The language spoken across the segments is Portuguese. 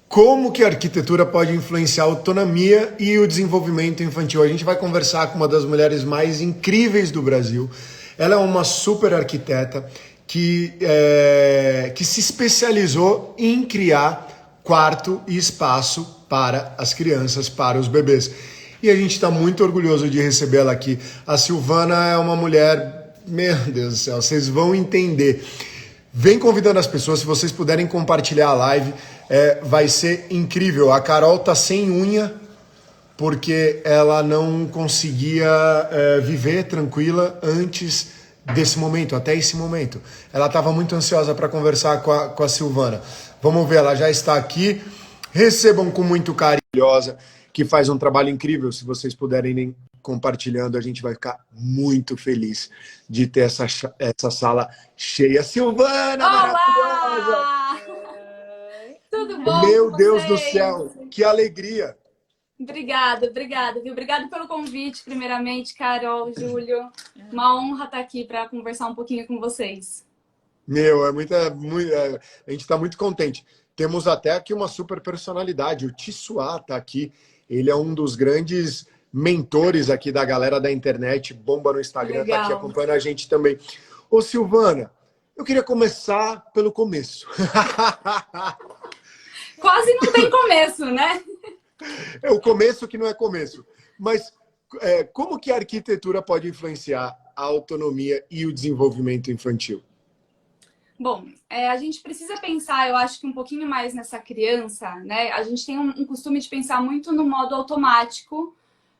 Como que a arquitetura pode influenciar a autonomia e o desenvolvimento infantil? A gente vai conversar com uma das mulheres mais incríveis do Brasil. Ela é uma super arquiteta que se especializou em criar quarto e espaço para as crianças, para os bebês. E a gente está muito orgulhoso de recebê-la aqui. A Silvana é uma mulher, meu Deus do céu, vocês vão entender. Vem convidando as pessoas, se vocês puderem compartilhar a live, vai ser incrível. A Carol tá sem unha, porque ela não conseguia viver tranquila antes desse momento, até esse momento. Ela estava muito ansiosa para conversar com a Silvana. Vamos ver, ela já está aqui. Recebam com muito carinho, que faz um trabalho incrível. Se vocês puderem ir compartilhando, a gente vai ficar muito feliz de ter essa sala cheia. Silvana, maravilhosa! Olá! Tudo bom Meu com Deus do vocês? céu, que alegria! Obrigada, viu? Obrigada pelo convite, primeiramente, Carol, Júlio. Uma honra estar aqui para conversar um pouquinho com vocês. Meu, a gente está muito contente. Temos até aqui uma super personalidade, o Tissuá está aqui. Ele é um dos grandes mentores aqui da galera da internet, bomba no Instagram, está aqui acompanhando a gente também. Ô Silvana, eu queria começar pelo começo. Quase não tem começo, né? É o começo que não é começo. Mas como que a arquitetura pode influenciar a autonomia e o desenvolvimento infantil? Bom, a gente precisa pensar, eu acho que um pouquinho mais nessa criança, né? A gente tem um costume de pensar muito no modo automático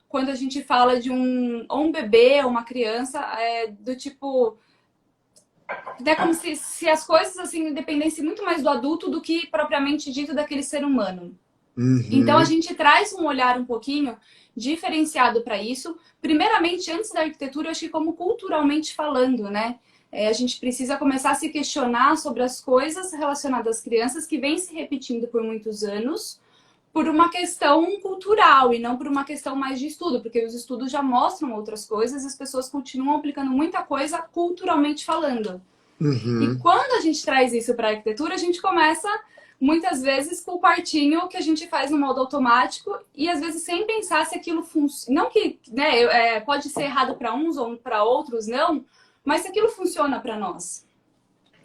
quando a gente fala de ou um bebê ou uma criança, do tipo... É como se as coisas assim dependessem muito mais do adulto do que propriamente dito daquele ser humano. Uhum. Então a gente traz um olhar um pouquinho diferenciado para isso. Primeiramente, antes da arquitetura, eu acho que como culturalmente falando, né? A gente precisa começar a se questionar sobre as coisas relacionadas às crianças que vêm se repetindo por muitos anos, por uma questão cultural e não por uma questão mais de estudo, porque os estudos já mostram outras coisas e as pessoas continuam aplicando muita coisa culturalmente falando. Uhum. E quando a gente traz isso para a arquitetura, a gente começa muitas vezes com o quartinho que a gente faz no modo automático e às vezes sem pensar se aquilo funciona. Não que, né, pode ser errado para uns ou para outros, não, mas se aquilo funciona para nós.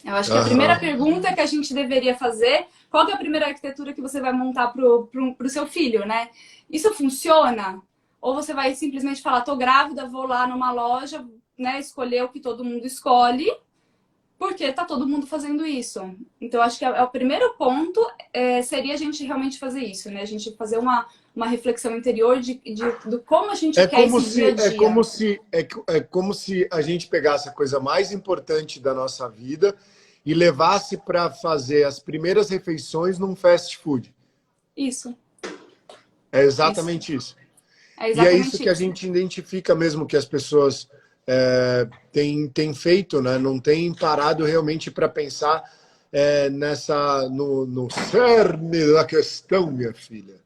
Eu acho que a primeira pergunta que a gente deveria fazer, qual que é a primeira arquitetura que você vai montar pro seu filho, né? Isso funciona? Ou você vai simplesmente falar, tô grávida, vou lá numa loja, né, escolher o que todo mundo escolhe, porque tá todo mundo fazendo isso. Então, acho que o primeiro ponto seria a gente realmente fazer isso, né? A gente fazer uma reflexão interior do como a gente quer esse dia a dia. É como se a gente pegasse a coisa mais importante da nossa vida e levasse para fazer as primeiras refeições num fast food. Isso. É exatamente isso. É exatamente e é isso que a gente identifica mesmo que as pessoas têm feito, né? Não têm parado realmente para pensar no cerne da questão, minha filha.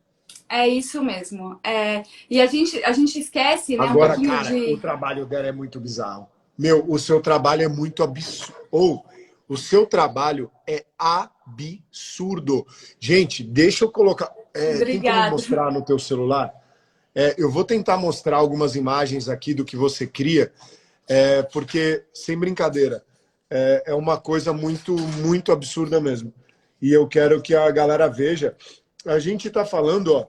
É isso mesmo. E a gente esquece, né, Agora, um pouquinho cara, o trabalho dela é muito bizarro. Meu, o seu trabalho é muito absurdo. O seu trabalho é absurdo. Gente, deixa eu colocar... tem como Obrigada. mostrar no teu celular? Eu vou tentar mostrar algumas imagens aqui do que você cria, porque, sem brincadeira, é uma coisa muito, muito absurda mesmo. E eu quero que a galera veja. A gente está falando, ó,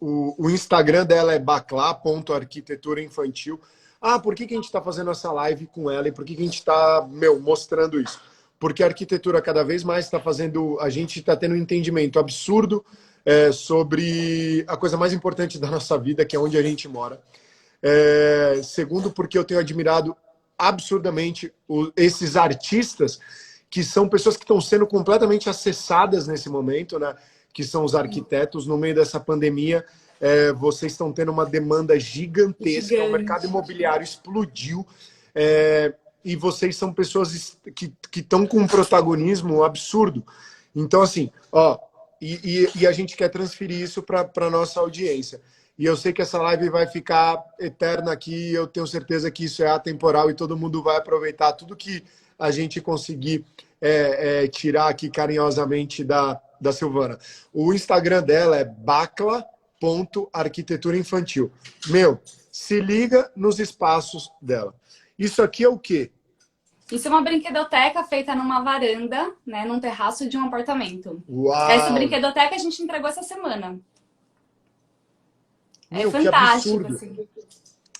o Instagram dela é baclá.arquitetura-infantil. Por que a gente está fazendo essa live com ela e por que a gente está, mostrando isso? Porque a arquitetura cada vez mais está fazendo... A gente está tendo um entendimento absurdo sobre a coisa mais importante da nossa vida, que é onde a gente mora. Segundo, porque eu tenho admirado absurdamente esses artistas que são pessoas que estão sendo completamente acessadas nesse momento, né? Que são os arquitetos. No meio dessa pandemia, vocês estão tendo uma demanda gigantesca, o mercado imobiliário explodiu, e vocês são pessoas que estão com um protagonismo absurdo. Então, assim, ó, e a gente quer transferir isso para a nossa audiência. E eu sei que essa live vai ficar eterna aqui, eu tenho certeza que isso é atemporal e todo mundo vai aproveitar tudo que a gente conseguir tirar aqui carinhosamente da Silvana. O Instagram dela é bacla.arquitetura-infantil. Meu, se liga nos espaços dela. Isso aqui é o quê? Isso é uma brinquedoteca feita numa varanda, né, num terraço de um apartamento. Essa Uau! brinquedoteca a gente entregou essa semana. É Meu, que fantástico, absurdo. assim.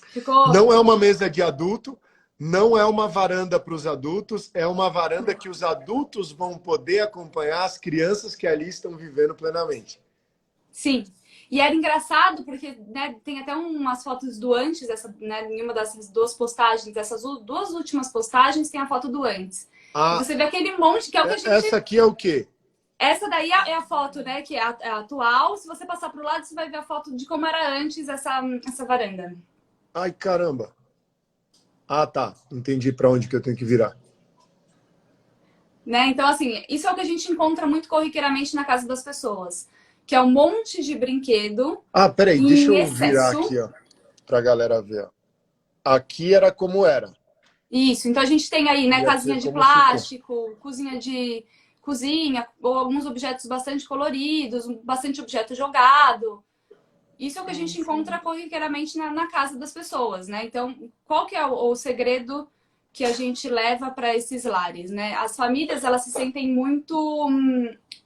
Ficou... Não é uma mesa de adulto, não é uma varanda para os adultos, é uma varanda que os adultos vão poder acompanhar as crianças que ali estão vivendo plenamente. Sim. E era engraçado porque, né, tem até umas fotos do antes, né, em uma dessas duas postagens, dessas duas últimas postagens tem a foto do antes. E Ah, você vê aquele monte que é o que a gente... essa aqui é o quê? Essa daí é a foto, né, que é a atual. Se você passar para o lado, você vai ver a foto de como era antes essa varanda. Ai, caramba. Ah, tá. Entendi para onde que eu tenho que virar. Né? Então, assim, isso é o que a gente encontra muito corriqueiramente na casa das pessoas, que é um monte de brinquedo Ah, peraí, deixa em eu virar excesso. aqui, ó, para a galera ver. Ó. Aqui era como era. Isso, então a gente tem aí, né, E aqui é casinha de como ficou. plástico, cozinha, ou alguns objetos bastante coloridos, bastante objeto jogado. Isso é o que a gente encontra corriqueiramente na casa das pessoas, né? Então, qual que é o segredo que a gente leva para esses lares, né? As famílias, elas se sentem muito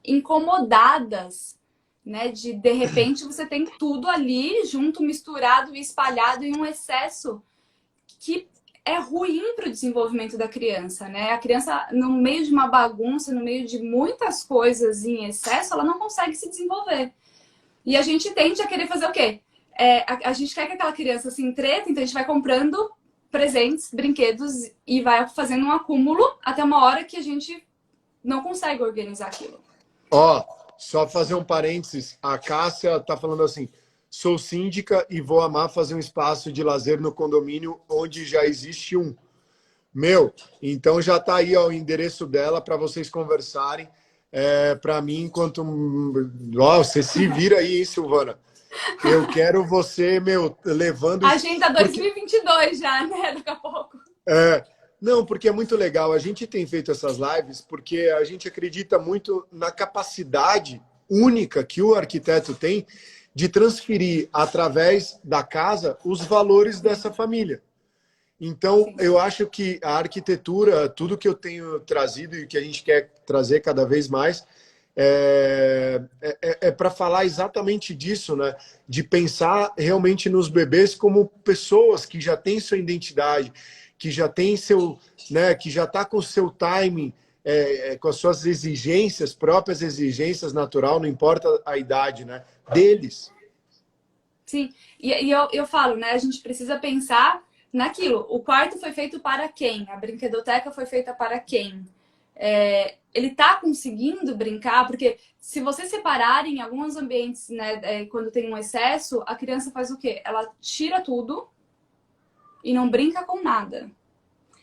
incomodadas, né? De repente, você tem tudo ali junto, misturado e espalhado em um excesso que é ruim para o desenvolvimento da criança, né? A criança, no meio de uma bagunça, no meio de muitas coisas em excesso, ela não consegue se desenvolver. E a gente tende a querer fazer o quê? A gente quer que aquela criança se entreta, então a gente vai comprando presentes, brinquedos e vai fazendo um acúmulo até uma hora que a gente não consegue organizar aquilo. Ó, só fazer um parênteses. A Cássia tá falando assim: sou síndica e vou amar fazer um espaço de lazer no condomínio onde já existe um. Meu, então já tá aí ó, o endereço dela para vocês conversarem. Para mim, enquanto. Ó, você se vira aí, hein, Silvana? Eu quero você, meu, levando isso. Agenda Porque 2022 já, né? Daqui a pouco. É, não, porque é muito legal. A gente tem feito essas lives porque a gente acredita muito na capacidade única que o arquiteto tem de transferir através da casa os valores dessa família. Então, Sim. eu acho que a arquitetura, tudo que eu tenho trazido e que a gente quer trazer cada vez mais, é para falar exatamente disso, né? De pensar realmente nos bebês como pessoas que já têm sua identidade, que já tem seu, né? Que já está com o seu timing, com as suas exigências, próprias exigências natural, não importa a idade, né? Deles. Sim, e eu falo, né? A gente precisa pensar naquilo. O quarto foi feito para quem? A brinquedoteca foi feita para quem? Ele tá conseguindo brincar? Porque se você separar em alguns ambientes, né, quando tem um excesso, a criança faz o quê? Ela tira tudo e não brinca com nada.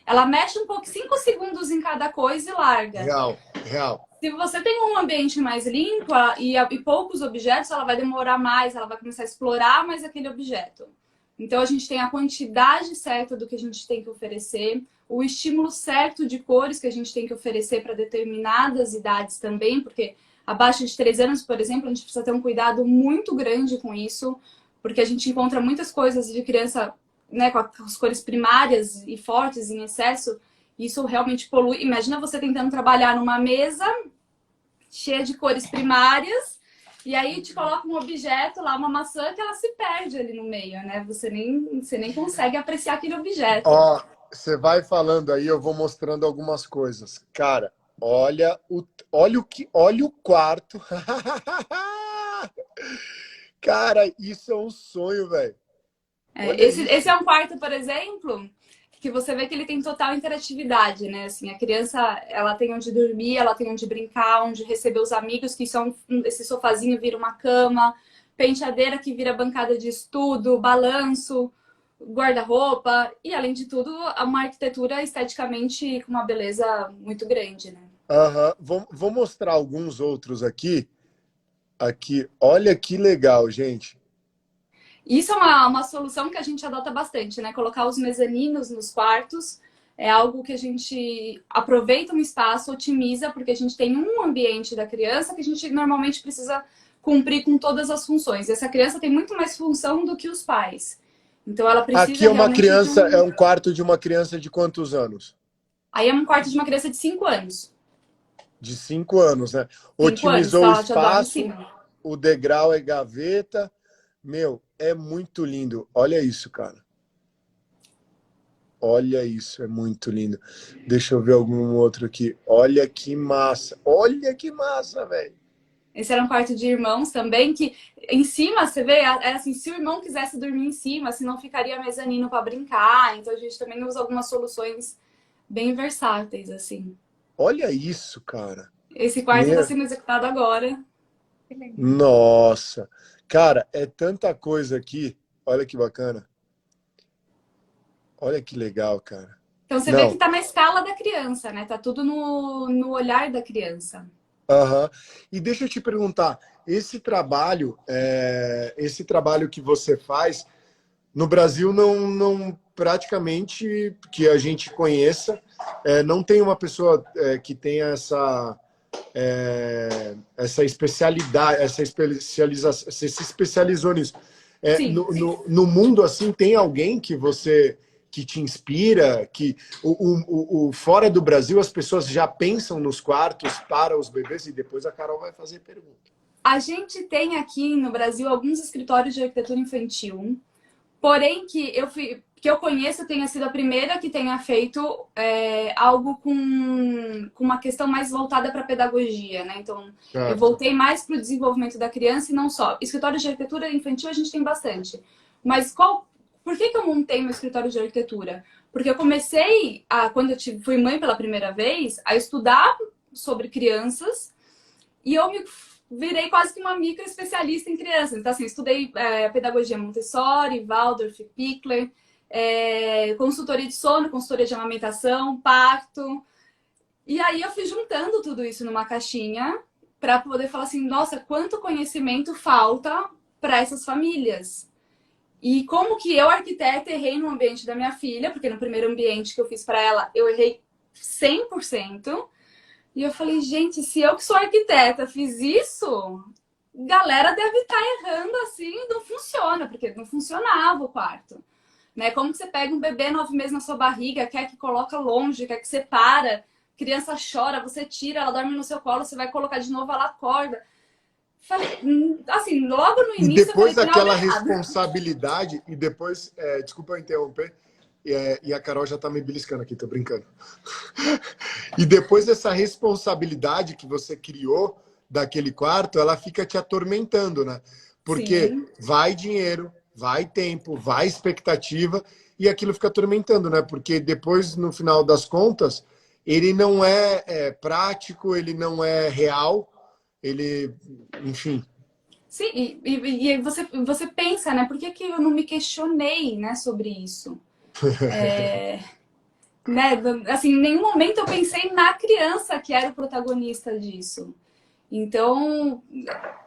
Ela mexe um pouco, 5 segundos em cada coisa e larga. Real, real. Se você tem um ambiente mais limpo e poucos objetos, ela vai demorar mais, ela vai começar a explorar mais aquele objeto. Então, a gente tem a quantidade certa do que a gente tem que oferecer, o estímulo certo de cores que a gente tem que oferecer para determinadas idades também, porque abaixo de 3 anos, por exemplo, a gente precisa ter um cuidado muito grande com isso, porque a gente encontra muitas coisas de criança, né, com as cores primárias e fortes em excesso, isso realmente polui. Imagina você tentando trabalhar numa mesa cheia de cores primárias, e aí te coloca um objeto lá, uma maçã, que ela se perde ali no meio, né? Você nem consegue apreciar aquele objeto. Ó, você vai falando aí, eu vou mostrando algumas coisas. Cara, olha o quarto. Cara, isso é um sonho, velho. Olha Esse é isso. um quarto, por exemplo, que você vê que ele tem total interatividade, né? Assim, a criança, ela tem onde dormir, ela tem onde brincar, onde receber os amigos, que são esse sofazinho vira uma cama, penteadeira que vira bancada de estudo, balanço, guarda-roupa e, além de tudo, uma arquitetura esteticamente com uma beleza muito grande, né? Aham. Vou mostrar alguns outros aqui. Aqui, olha que legal, gente. Isso é uma solução que a gente adota bastante, né? Colocar os mezaninos nos quartos, é algo que a gente aproveita um espaço, otimiza, porque a gente tem um ambiente da criança que a gente normalmente precisa cumprir com todas as funções. Essa criança tem muito mais função do que os pais. Então ela Aqui precisa é uma realmente de criança, é um... um quarto de uma criança de quantos anos? Aí é um quarto de uma criança de 5 anos. De 5 anos, né? 5 anos, que Otimizou o ela já dorme em espaço, cima. o degrau é gaveta. Meu, é muito lindo. Olha isso, cara. Olha isso, é muito lindo. Deixa eu ver algum outro aqui. Olha que massa. Olha que massa, velho. Esse era um quarto de irmãos também, que em cima, você vê, era assim, se o irmão quisesse dormir em cima, senão ficaria mezanino para brincar. Então a gente também usa algumas soluções bem versáteis, assim. Olha isso, cara. Esse quarto está Meu, sendo executado agora. nossa. Cara, é tanta coisa aqui. Olha que bacana. Olha que legal, cara. Então você vê que Não. tá na escala da criança, né? Tá tudo no olhar da criança. Aham. E deixa eu te perguntar, esse trabalho que você faz, no Brasil não praticamente que a gente conheça, não tem uma pessoa que tenha essa especialidade, essa especialização, você se especializou nisso. Sim. No mundo assim, tem alguém que te inspira, que o fora do Brasil as pessoas já pensam nos quartos para os bebês e depois a Carol vai fazer pergunta. A gente tem aqui no Brasil alguns escritórios de arquitetura infantil, porém que eu conheço tenha sido a primeira que tenha feito algo com uma questão mais voltada para a pedagogia, né? Então, eu Certo. voltei mais para o desenvolvimento da criança e não só. Escritório de arquitetura infantil a gente tem bastante. Mas por que eu montei meu escritório de arquitetura? Porque eu comecei, quando fui mãe pela primeira vez, a estudar sobre crianças e eu me virei quase que uma micro especialista em crianças. Então, assim, estudei pedagogia Montessori, Waldorf, Pickler, consultoria de sono, consultoria de amamentação, parto. E aí eu fui juntando tudo isso numa caixinha para poder falar assim, nossa, quanto conhecimento falta para essas famílias. E como que eu, arquiteta, errei no ambiente da minha filha, porque no primeiro ambiente que eu fiz para ela, eu errei 100%. E eu falei, gente, se eu que sou arquiteta fiz isso, galera deve estar errando assim, não funciona, porque não funcionava o quarto. Né? Como que você pega um bebê 9 meses na sua barriga, quer que coloca longe, quer que separa, criança chora, você tira, ela dorme no seu colo, você vai colocar de novo, ela acorda. Falei, assim, logo no E início eu falei, depois tem algo aquela errado. responsabilidade, e depois, desculpa eu interromper, e a Carol já tá me beliscando aqui, tô brincando. E depois dessa responsabilidade que você criou daquele quarto, ela fica te atormentando, né? Porque Sim. vai dinheiro, vai tempo, vai expectativa, e aquilo fica atormentando, né? Porque depois, no final das contas, ele não é prático, ele não é real, ele, enfim. Sim, e aí você pensa, né? Por que que eu não me questionei, né, sobre isso? Né? Assim, em nenhum momento eu pensei na criança que era o protagonista disso. Então,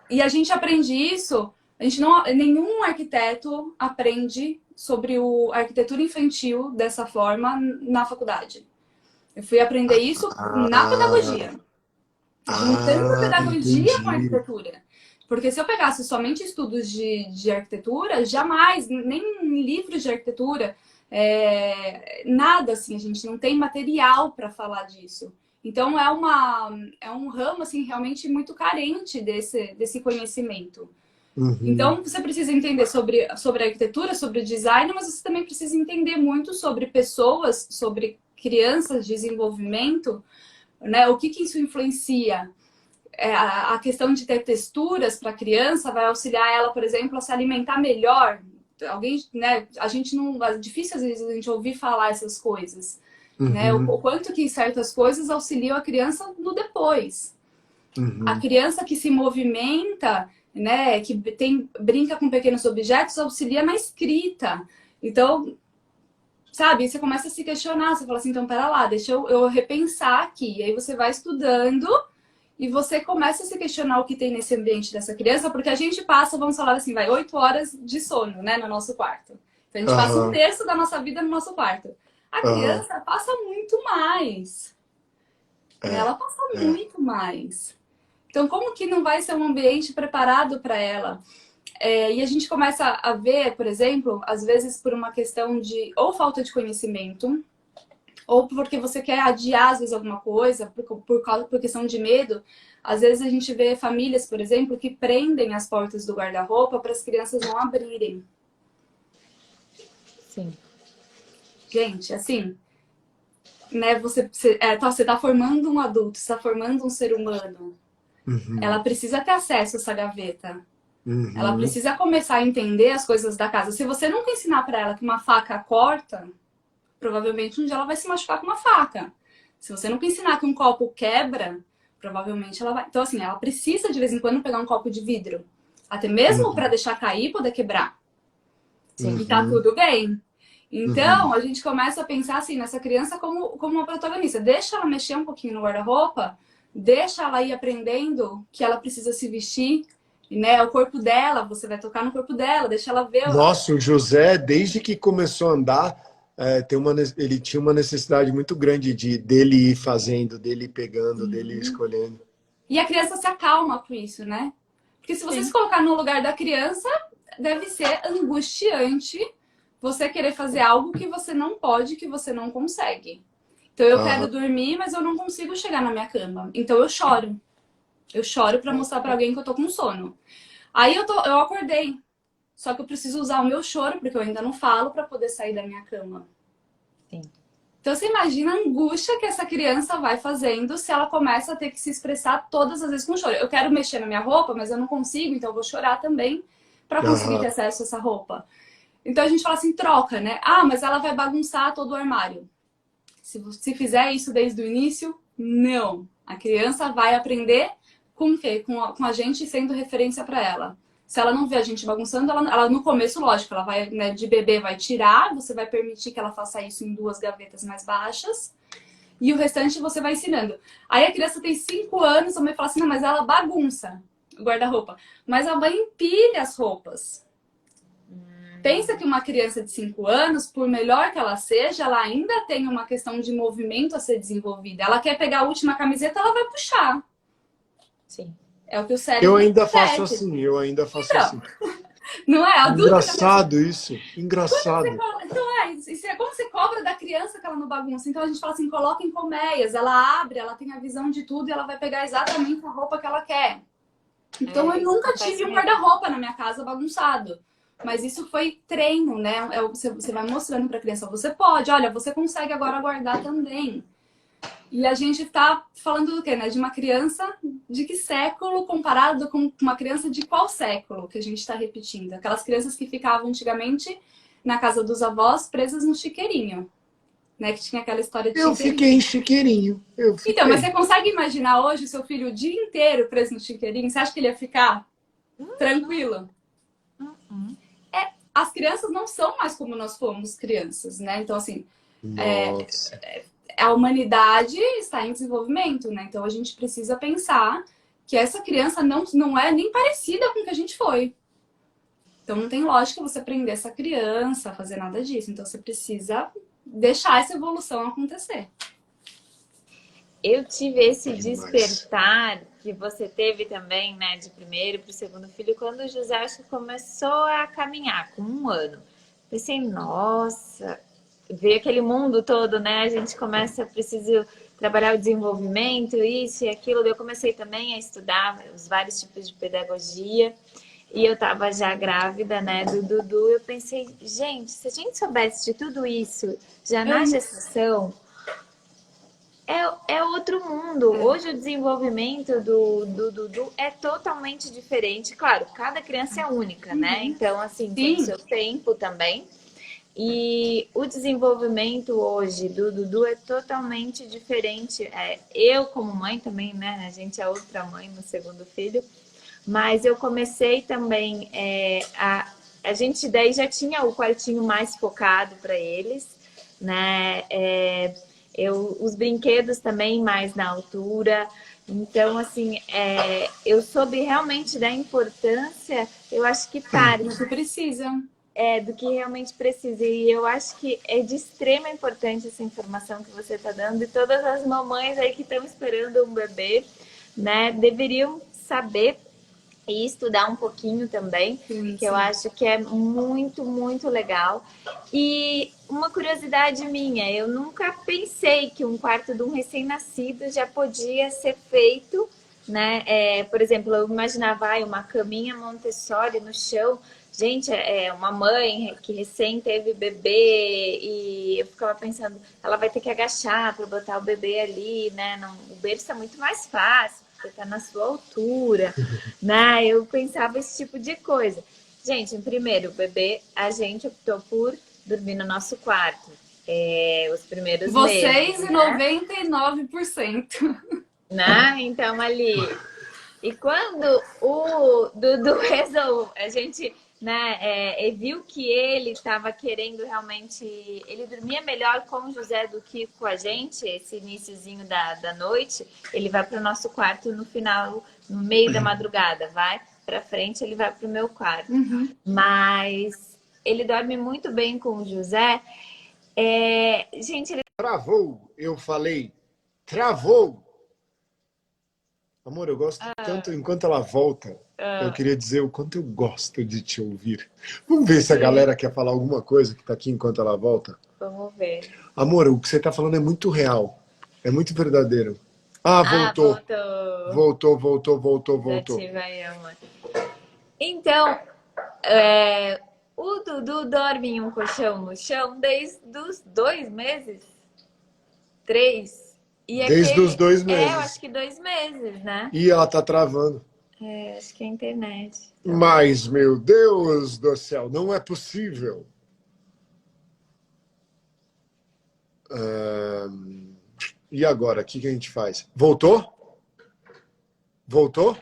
e a gente aprende isso, a gente não, nenhum arquiteto aprende sobre a arquitetura infantil dessa forma na faculdade. Eu fui aprender isso na Ah, pedagogia, juntando a pedagogia com a entendi. arquitetura. Porque se eu pegasse somente estudos de arquitetura, jamais, nem livros de arquitetura, nada assim, a gente não tem material para falar disso. Então é um ramo assim realmente muito carente desse conhecimento. Uhum, Então você precisa entender sobre arquitetura, sobre design, mas você também precisa entender muito sobre pessoas, sobre crianças, desenvolvimento, né? O que isso influencia? A questão de ter texturas para a criança vai auxiliar ela, por exemplo, a se alimentar melhor. Alguém, né? A gente não, é difícil às vezes a gente ouvir falar essas coisas, né? uhum, O quanto que certas coisas auxiliam a criança no depois. A uhum. criança que se movimenta, né? Que brinca com pequenos objetos auxilia na escrita. Então, sabe? Você começa a se questionar. Você fala assim, então pera lá, deixa eu repensar aqui. E aí você vai estudando. E você começa a se questionar o que tem nesse ambiente dessa criança, porque a gente passa, vamos falar assim, vai 8 horas de sono, né, no nosso quarto. Então a gente passa um Aham. terço da nossa vida no nosso quarto. A Aham. criança passa muito mais, né? É, Ela passa é. muito mais. Então, como que não vai ser um ambiente preparado para ela? E a gente começa a ver, por exemplo, às vezes por uma questão de ou falta de conhecimento, ou porque você quer adiar, às vezes, alguma coisa, por questão de medo. Às vezes a gente vê famílias, por exemplo, que prendem as portas do guarda-roupa para as crianças não abrirem. Sim. Gente, assim, né, você tá formando um adulto, você tá formando um ser humano. Ela Uhum. precisa ter acesso a essa gaveta. Ela Uhum. precisa começar a entender as coisas da casa. Se você nunca ensinar para ela que uma faca corta, provavelmente um dia ela vai se machucar com uma faca. Se você nunca ensinar que um copo quebra, provavelmente ela vai. Então, assim, ela precisa de vez em quando pegar um copo de vidro. Até mesmo para Uhum. deixar cair e poder quebrar. Sim. E tá Uhum. tudo bem. Então, Uhum. a gente começa a pensar assim, nessa criança como uma protagonista. Deixa ela mexer um pouquinho no guarda-roupa, deixa ela ir aprendendo que ela precisa se vestir, né? O corpo dela, você vai tocar no corpo dela, deixa ela ver. Nossa, o José, desde que começou a andar, ele tinha uma necessidade muito grande dele ir fazendo, dele ir pegando, dele ir escolhendo. E a criança se acalma com isso, né? Porque se você se Sim. colocar no lugar da criança, deve ser angustiante você querer fazer algo que você não pode, que você não consegue. Então eu quero Aham. dormir, mas eu não consigo chegar na minha cama. Então eu choro. Eu choro pra mostrar pra alguém que eu tô com sono. Aí eu acordei. Só que eu preciso usar o meu choro, porque eu ainda não falo, pra poder sair da minha cama. Sim. Então você imagina a angústia que essa criança vai fazendo se ela começa a ter que se expressar todas as vezes com choro. Eu quero mexer na minha roupa, mas eu não consigo, então eu vou chorar também pra conseguir ter Aham. acesso a essa roupa. Então a gente fala assim, troca, né? Ah, mas ela vai bagunçar todo o armário. Se fizer isso desde o início, não. A criança vai aprender com o quê? Com a gente sendo referência para ela. Se ela não vê a gente bagunçando, ela no começo, lógico, ela vai, né, de bebê vai tirar, você vai permitir que ela faça isso em 2 gavetas mais baixas, e o restante você vai ensinando. Aí a criança tem 5 anos, a mãe fala assim, não, mas ela bagunça o guarda-roupa. Mas a mãe empilha as roupas. Pensa que uma criança de 5 anos, por melhor que ela seja, ela ainda tem uma questão de movimento a ser desenvolvida. Ela quer pegar a última camiseta, ela vai puxar. Sim. É o que o Eu cérebro ainda faço pede. assim, eu ainda faço Então, assim. não é? Adulto já faz assim. Engraçado isso, engraçado. Então isso é como você cobra da criança que ela não bagunça. Então a gente fala assim, coloca em colmeias. Ela abre, ela tem a visão de tudo e ela vai pegar exatamente a roupa que ela quer. Então eu Isso nunca acontece tive um mesmo. guarda-roupa na minha casa bagunçado. Mas isso foi treino, né? Você vai mostrando para a criança, você pode, olha, você consegue agora guardar também. E a gente tá falando do quê, né? De uma criança de que século comparado com uma criança de qual século que a gente está repetindo? Aquelas crianças que ficavam antigamente na casa dos avós presas no chiqueirinho, né? Que tinha aquela história de Eu fiquei chiqueirinho. em chiqueirinho, eu Então, mas fiquei. você consegue imaginar hoje o seu filho o dia inteiro preso no chiqueirinho? Você acha que ele ia ficar tranquilo? As crianças não são mais como nós fomos crianças, né? Então, assim, Nossa. a humanidade está em desenvolvimento, né? Então a gente precisa pensar que essa criança não é nem parecida com o que a gente foi. Então não tem lógica você prender essa criança a fazer nada disso. Então você precisa deixar essa evolução acontecer. Eu tive esse Demais. despertar que você teve também, né, de primeiro para o segundo filho, quando o José acho que começou a caminhar, com 1 ano. Pensei, nossa, ver aquele mundo todo, né? A gente começa, preciso trabalhar o desenvolvimento, isso e aquilo. Eu comecei também a estudar os vários tipos de pedagogia. E eu estava já grávida, né, do Dudu. Eu pensei, gente, se a gente soubesse de tudo isso já na gestação, é outro mundo. Hoje o desenvolvimento do Dudu é totalmente diferente. Claro, cada criança é única, né? Então, assim, tem o Sim, seu tempo também. E o desenvolvimento hoje do Dudu é totalmente diferente. Eu, como mãe também, né? A gente é outra mãe no segundo filho. Mas eu comecei também a gente daí já tinha o quartinho mais focado para eles, né? Os brinquedos também mais na altura. Então, assim, eu soube realmente da importância, eu acho que você precisa. do que realmente precisa. E eu acho que é de extrema importância essa informação que você está dando. E todas as mamães aí que estão esperando um bebê, né, deveriam saber e estudar um pouquinho também, que eu acho que é muito, muito legal. E uma curiosidade minha, eu nunca pensei que um quarto de um recém-nascido já podia ser feito, né? Por exemplo, eu imaginava uma caminha Montessori no chão. Gente, uma mãe que recém teve bebê e eu ficava pensando, ela vai ter que agachar para botar o bebê ali, né? Não, o berço é muito mais fácil, porque tá na sua altura, né? Eu pensava esse tipo de coisa. Gente, primeiro, o bebê, a gente optou por dormir no nosso quarto. Os primeiros Vocês meses, e 99%. né? Então, ali... E quando o Dudu resolveu, a gente viu que ele estava querendo realmente... Ele dormia melhor com o José do que com a gente, esse iniciozinho da noite. Ele vai para o nosso quarto no final, no meio da madrugada. Vai para frente, ele vai para o meu quarto. Mas ele dorme muito bem com o José. Gente, ele... Travou, eu falei. Travou. Amor, eu gosto tanto, enquanto ela volta, eu queria dizer o quanto eu gosto de te ouvir. Vamos ver se a galera quer falar alguma coisa que tá aqui enquanto ela volta? Vamos ver. Amor, o que você tá falando é muito real. É muito verdadeiro. Ah, voltou. Voltou. Ativa aí, amor. Então, o Dudu dorme em um colchão no chão desde os 2 meses? 3? E Desde os 2 eu meses. acho que 2 meses, né? E ela tá travando. Acho que é a internet. Mas, meu Deus do céu, não é possível. E agora, o que a gente faz? Voltou? Voltou?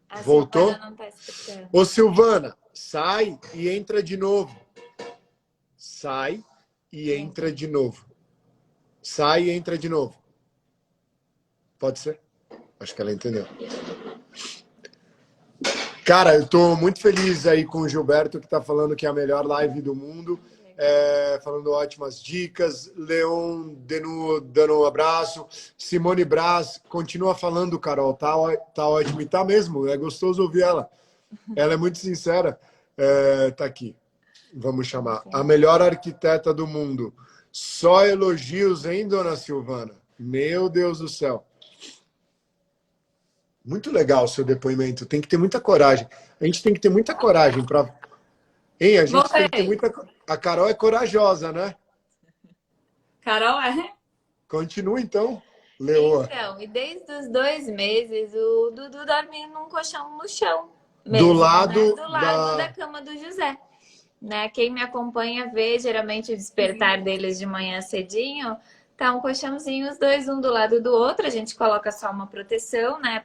A Voltou? Silvana não tá escutando. Ô, Silvana, sai e entra de novo. Sai e entra de novo. Sai e entra de novo. Pode ser? Acho que ela entendeu. Cara, eu tô muito feliz aí com o Gilberto, que tá falando que é a melhor live do mundo. Falando ótimas dicas. Leon Denu dando um abraço. Simone Brás continua falando, Carol. Tá ótimo. E tá mesmo. É gostoso ouvir ela. Ela é muito sincera. Tá aqui. Vamos chamar. A melhor arquiteta do mundo. Só elogios, hein, dona Silvana? Meu Deus do céu. Muito legal o seu depoimento. Tem que ter muita coragem. A gente tem que ter muita coragem para... Hein? A gente tem que ter muita... A Carol é corajosa, né? Carol é? Continua, então, Leoa. Então, e desde os 2 meses, o Dudu dorme num colchão no chão mesmo, Do lado, né? Do lado da cama do José. Né? Quem me acompanha vê, geralmente, o despertar deles de manhã cedinho, tá um colchãozinho, os dois, um do lado do outro. A gente coloca só uma proteção, né?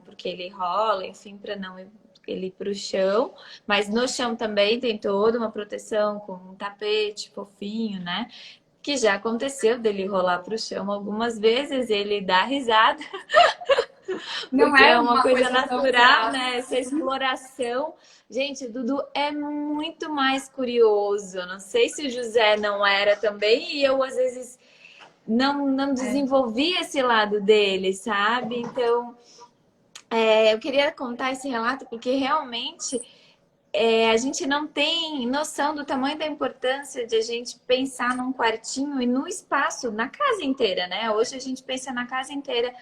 Porque ele rola, enfim, para não ele ir pro chão. Mas no chão também tem toda uma proteção com um tapete fofinho, né? Que já aconteceu dele rolar pro chão algumas vezes, ele dá risada. Não é uma coisa natural, tão né? Essa exploração. Gente, o Dudu é muito mais curioso. Não sei se o José não era também, e eu, às vezes, não desenvolvi esse lado dele, sabe? Então, eu queria contar esse relato porque realmente a gente não tem noção do tamanho da importância de a gente pensar num quartinho e no espaço, na casa inteira, né? Hoje a gente pensa na casa inteira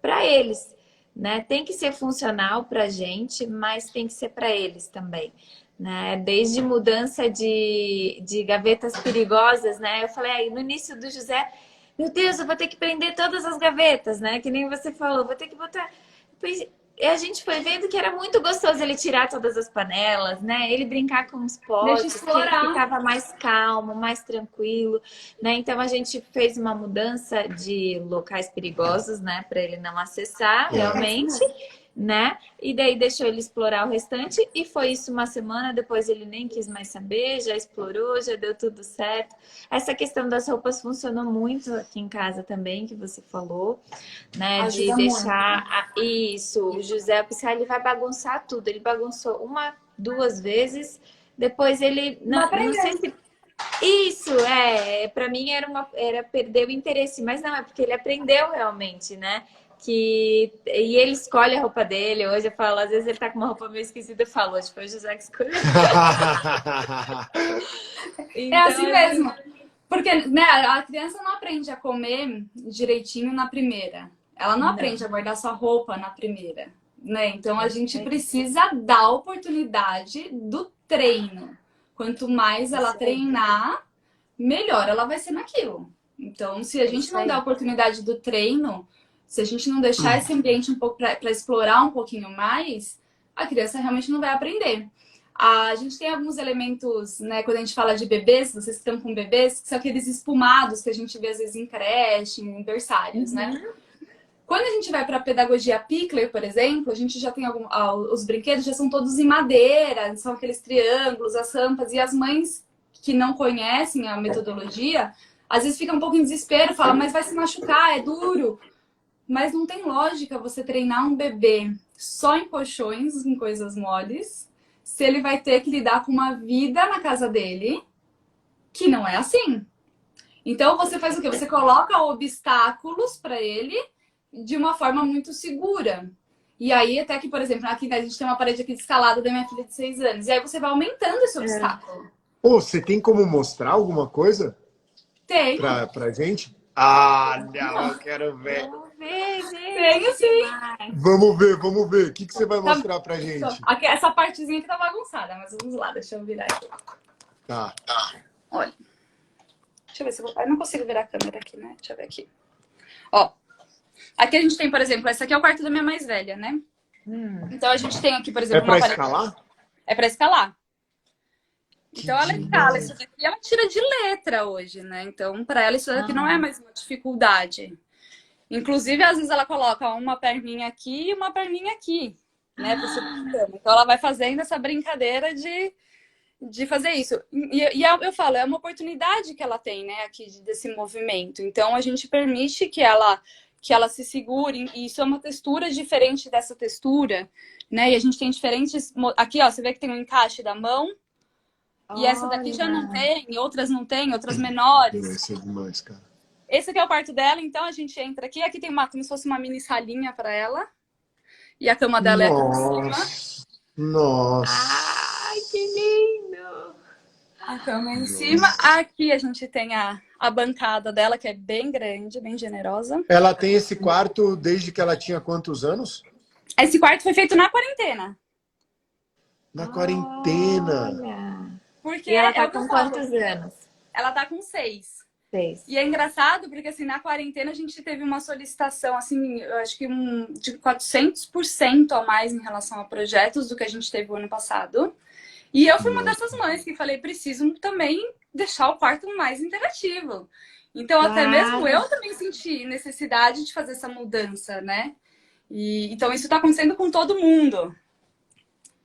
para eles. Né? Tem que ser funcional para a gente, mas tem que ser para eles também. Né? Desde mudança de gavetas perigosas, né? Eu falei no início do José, meu Deus, eu vou ter que prender todas as gavetas, né? Que nem você falou, vou ter que botar... E a gente foi vendo que era muito gostoso ele tirar todas as panelas, né? Ele brincar com os potes, que ele ficava mais calmo, mais tranquilo, né? Então a gente fez uma mudança de locais perigosos, né? Para ele não acessar realmente, né? E daí deixou ele explorar o restante e foi isso uma semana, depois ele nem quis mais saber, já explorou, já deu tudo certo. Essa questão das roupas funcionou muito aqui em casa também, que você falou, né? Ajuda de deixar isso, o José, ele vai bagunçar tudo. Ele bagunçou uma 2 vezes. Depois ele... Não sei se... Isso, para mim era perder o interesse, mas não, é porque ele aprendeu realmente, né? E ele escolhe a roupa dele. Hoje eu falo, às vezes ele tá com uma roupa meio esquisita, eu falo, hoje foi o José que escolheu. É assim mesmo. Porque, né, a criança não aprende a comer direitinho na primeira. Ela não aprende a guardar sua roupa na primeira, né? Então a gente precisa dar oportunidade do treino. Quanto mais ela treinar, melhor ela vai ser naquilo. Então, se a gente não der a oportunidade do treino, se a gente não deixar esse ambiente um pouco para explorar um pouquinho mais, a criança realmente não vai aprender. A gente tem alguns elementos, né, quando a gente fala de bebês, vocês que estão com bebês, que são aqueles espumados que a gente vê às vezes em creche, em berçários, né? Quando a gente vai para a pedagogia Pickler, por exemplo, a gente já tem os brinquedos já são todos em madeira, são aqueles triângulos, as rampas, e as mães que não conhecem a metodologia, às vezes ficam um pouco em desespero, falam, mas vai se machucar, é duro. Mas não tem lógica você treinar um bebê só em colchões, em coisas moles, se ele vai ter que lidar com uma vida na casa dele que não é assim. Então você faz o quê? Você coloca obstáculos para ele de uma forma muito segura. E aí, até que, por exemplo, aqui a gente tem uma parede aqui de escalada da minha filha de 6 anos. E aí você vai aumentando esse obstáculo. Pô, você tem como mostrar alguma coisa? Tem. Pra gente? Ah, não, eu quero ver. Vamos ver, gente. Tenho sim. Vamos ver. O que você vai mostrar pra gente? Aqui, essa partezinha aqui tá bagunçada, mas vamos lá, deixa eu virar aqui. Tá. Olha. Deixa eu ver se eu não consigo virar a câmera aqui, né? Deixa eu ver aqui. Ó. Aqui a gente tem, por exemplo, esse aqui é o quarto da minha mais velha, né? Então a gente tem aqui, por exemplo, uma parede. É pra escalar? É pra escalar. Então ela demais. escala isso daqui, ela tira de letra hoje, né? Então para ela isso daqui não é mais uma dificuldade. Inclusive, às vezes ela coloca uma perninha aqui e uma perninha aqui, né? Então ela vai fazendo essa brincadeira de fazer isso. E eu falo, é uma oportunidade que ela tem, né? Aqui desse movimento. Então a gente permite que ela se segure, e isso é uma textura diferente dessa textura, né? E a gente tem diferentes... Aqui, ó, você vê que tem um encaixe da mão, e essa daqui já não tem, outras não tem, outras menores. Isso é demais, cara. Esse aqui é o quarto dela, então a gente entra aqui tem como se fosse uma mini salinha para ela, e a cama dela é aqui em cima. Nossa! Ai, que lindo! A cama em cima. Aqui a gente tem a bancada dela, que é bem grande, bem generosa. Ela tem esse quarto desde que ela tinha quantos anos? Esse quarto foi feito na quarentena. Na quarentena. Olha. Porque E ela tá com quantos anos? Ela tá com 6. 6. E é engraçado porque, assim, na quarentena a gente teve uma solicitação, assim, eu acho que de 400% a mais em relação a projetos do que a gente teve o ano passado. E eu fui uma dessas mães que falei, preciso também deixar o quarto mais interativo. Então, até mesmo eu também senti necessidade de fazer essa mudança, né? Então, isso tá acontecendo com todo mundo.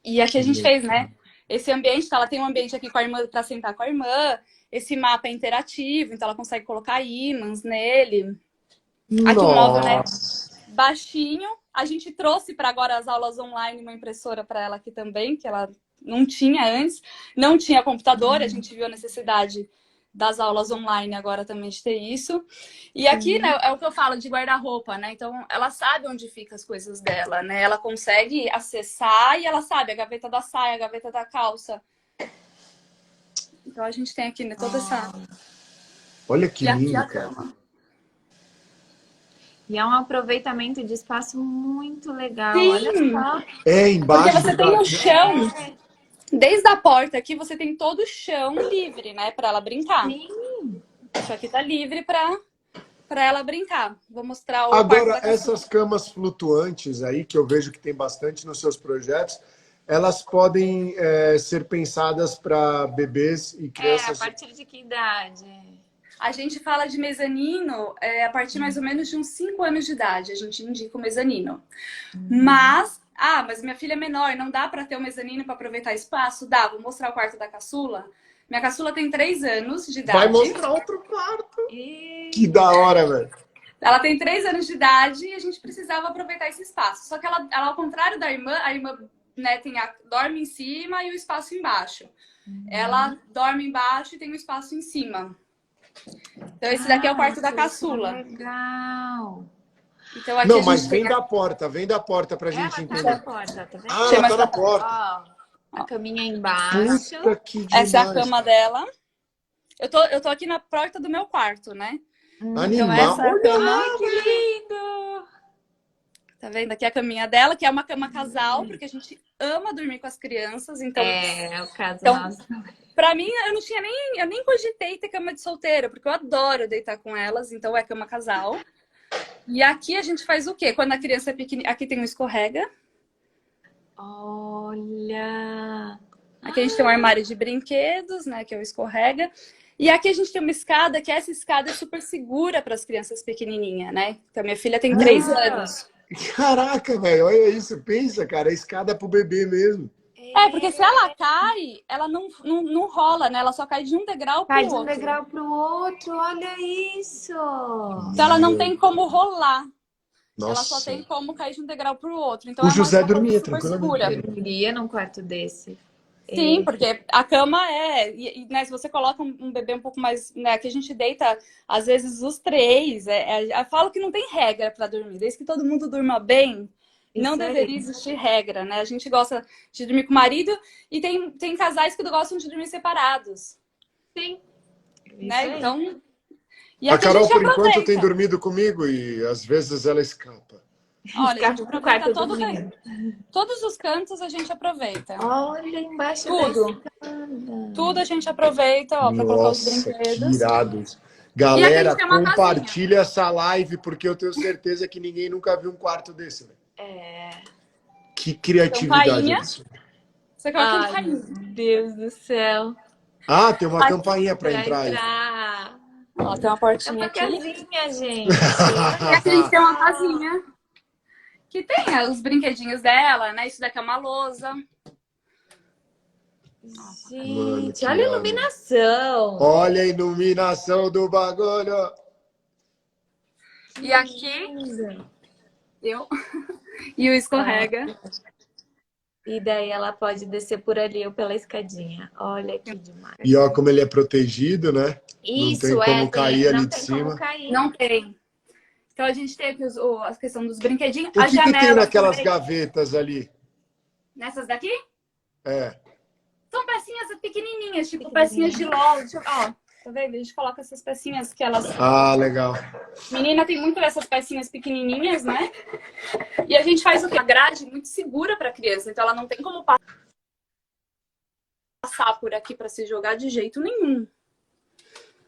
E aqui a gente fez, né? Esse ambiente, ela tem um ambiente aqui com a irmã para sentar com a irmã. Esse mapa é interativo, então ela consegue colocar ímãs nele. Aqui o móvel, né? Baixinho. A gente trouxe para agora as aulas online uma impressora para ela aqui também, que ela não tinha antes. Não tinha computador, a gente viu a necessidade das aulas online agora também de ter isso. E aqui, né, é o que eu falo de guarda-roupa, né? Então, ela sabe onde ficam as coisas dela, né? Ela consegue acessar e ela sabe a gaveta da saia, a gaveta da calça. Então, a gente tem aqui, né, toda essa... Olha que lindo, e a cara. cama. E é um aproveitamento de espaço muito legal. Sim. Olha só. É, embaixo... Porque você tem o chão... Desde a porta aqui, você tem todo o chão livre, né? Pra ela brincar. Sim. Isso aqui tá livre pra ela brincar. Vou mostrar o Agora, essas camas flutuantes aí, que eu vejo que tem bastante nos seus projetos, elas podem ser pensadas para bebês e crianças... A partir de que idade? A gente fala de mezanino a partir mais ou menos de uns 5 anos de idade. A gente indica o mezanino. Mas minha filha é menor, não dá para ter o mezanino para aproveitar espaço? Dá, vou mostrar o quarto da caçula. Minha caçula tem 3 anos de idade. Vai mostrar outro quarto. Que da hora, velho. Ela tem 3 anos de idade e a gente precisava aproveitar esse espaço. Só que ela ao contrário da irmã, a irmã né, dorme em cima e o espaço embaixo. Ela dorme embaixo e tem o espaço em cima. Então, esse daqui é o quarto da caçula. Legal. Então, aqui Não, a gente mas tem vem da porta pra gente Ela tá entender. na porta, tá vendo? Ah, Chama ela tá na essa- porta. Ó, a caminha embaixo. Puta que demais. Essa é a cama dela. Eu tô aqui na porta do meu quarto, né? Animal. Então, essa é a cama. Ai, que lindo! Tá vendo? Aqui é a caminha dela, que é uma cama casal, porque a gente ama dormir com as crianças. Então, É o caso Então, nosso. pra mim, eu nem cogitei ter cama de solteira, porque eu adoro deitar com elas, então é cama casal. E aqui a gente faz o quê? Quando a criança é pequenininha, aqui tem um escorrega. Olha! Aqui a gente tem um armário de brinquedos, né, que é o escorrega. E aqui a gente tem uma escada, que essa escada é super segura para as crianças pequenininhas, né? Então, minha filha tem 3 anos. Caraca, velho, olha isso. Pensa, cara, a escada é pro bebê mesmo. É, porque se ela cai, ela não rola, né? Ela só cai de um degrau pro Cai de um outro. degrau pro outro, olha isso! Então ela não tem como rolar. Ela só Nossa. tem como cair de um degrau pro outro. Então O é uma José cama dormia super tranquilamente. segura. Eu dormiria num quarto desse. Sim, porque a cama né, se você coloca um bebê um pouco mais, né, que a gente deita, às vezes, os 3, eu falo que não tem regra para dormir, desde que todo mundo durma bem, não Isso aí. deveria existir regra, né? A gente gosta de dormir com o marido e tem casais que gostam de dormir separados, Sim. Isso né? aí. Então, e A aqui Carol, gente por enquanto, aproveita. tem dormido comigo e às vezes ela escapa. Olha, a Ficar gente no aproveita quarto dormindo. todos os cantos a gente aproveita. Olha embaixo Tudo. da escada. Tudo a gente aproveita, ó, para colocar os Nossa, que brinquedos. irado. E aqui a Galera, gente tem uma compartilha essa live, porque eu tenho certeza que ninguém nunca viu um quarto desse, velho. É. Que criatividade Campainha. absurda. Você coloca Ai, meu Deus do céu. Ah, tem uma Aqui, campainha pra Pra entrar aí. entrar. ó, tem uma É portinha uma aqui. casinha, gente. E aqui a gente tem uma casinha que tem os brinquedinhos dela, né? Isso daqui é uma lousa. Gente, que olha a irado. iluminação. Olha a iluminação do bagulho. E aqui Linda. eu e o escorrega. E daí ela pode descer por ali ou pela escadinha. Olha que demais. E ó, como ele é protegido, né? Isso, não tem como cair ali não de tem cima. como cair. Não tem. Então a gente tem aqui a questão dos brinquedinhos. O As que tem janelas naquelas também. gavetas ali? Nessas daqui? É. São pecinhas pequenininhas, tipo pecinhas de LOL. Ó, tá vendo? A gente coloca essas pecinhas que elas... Ah, legal. Menina tem muito dessas pecinhas pequenininhas, né? E a gente faz o quê? Uma grade muito segura para criança. Então ela não tem como passar por aqui para se jogar de jeito nenhum.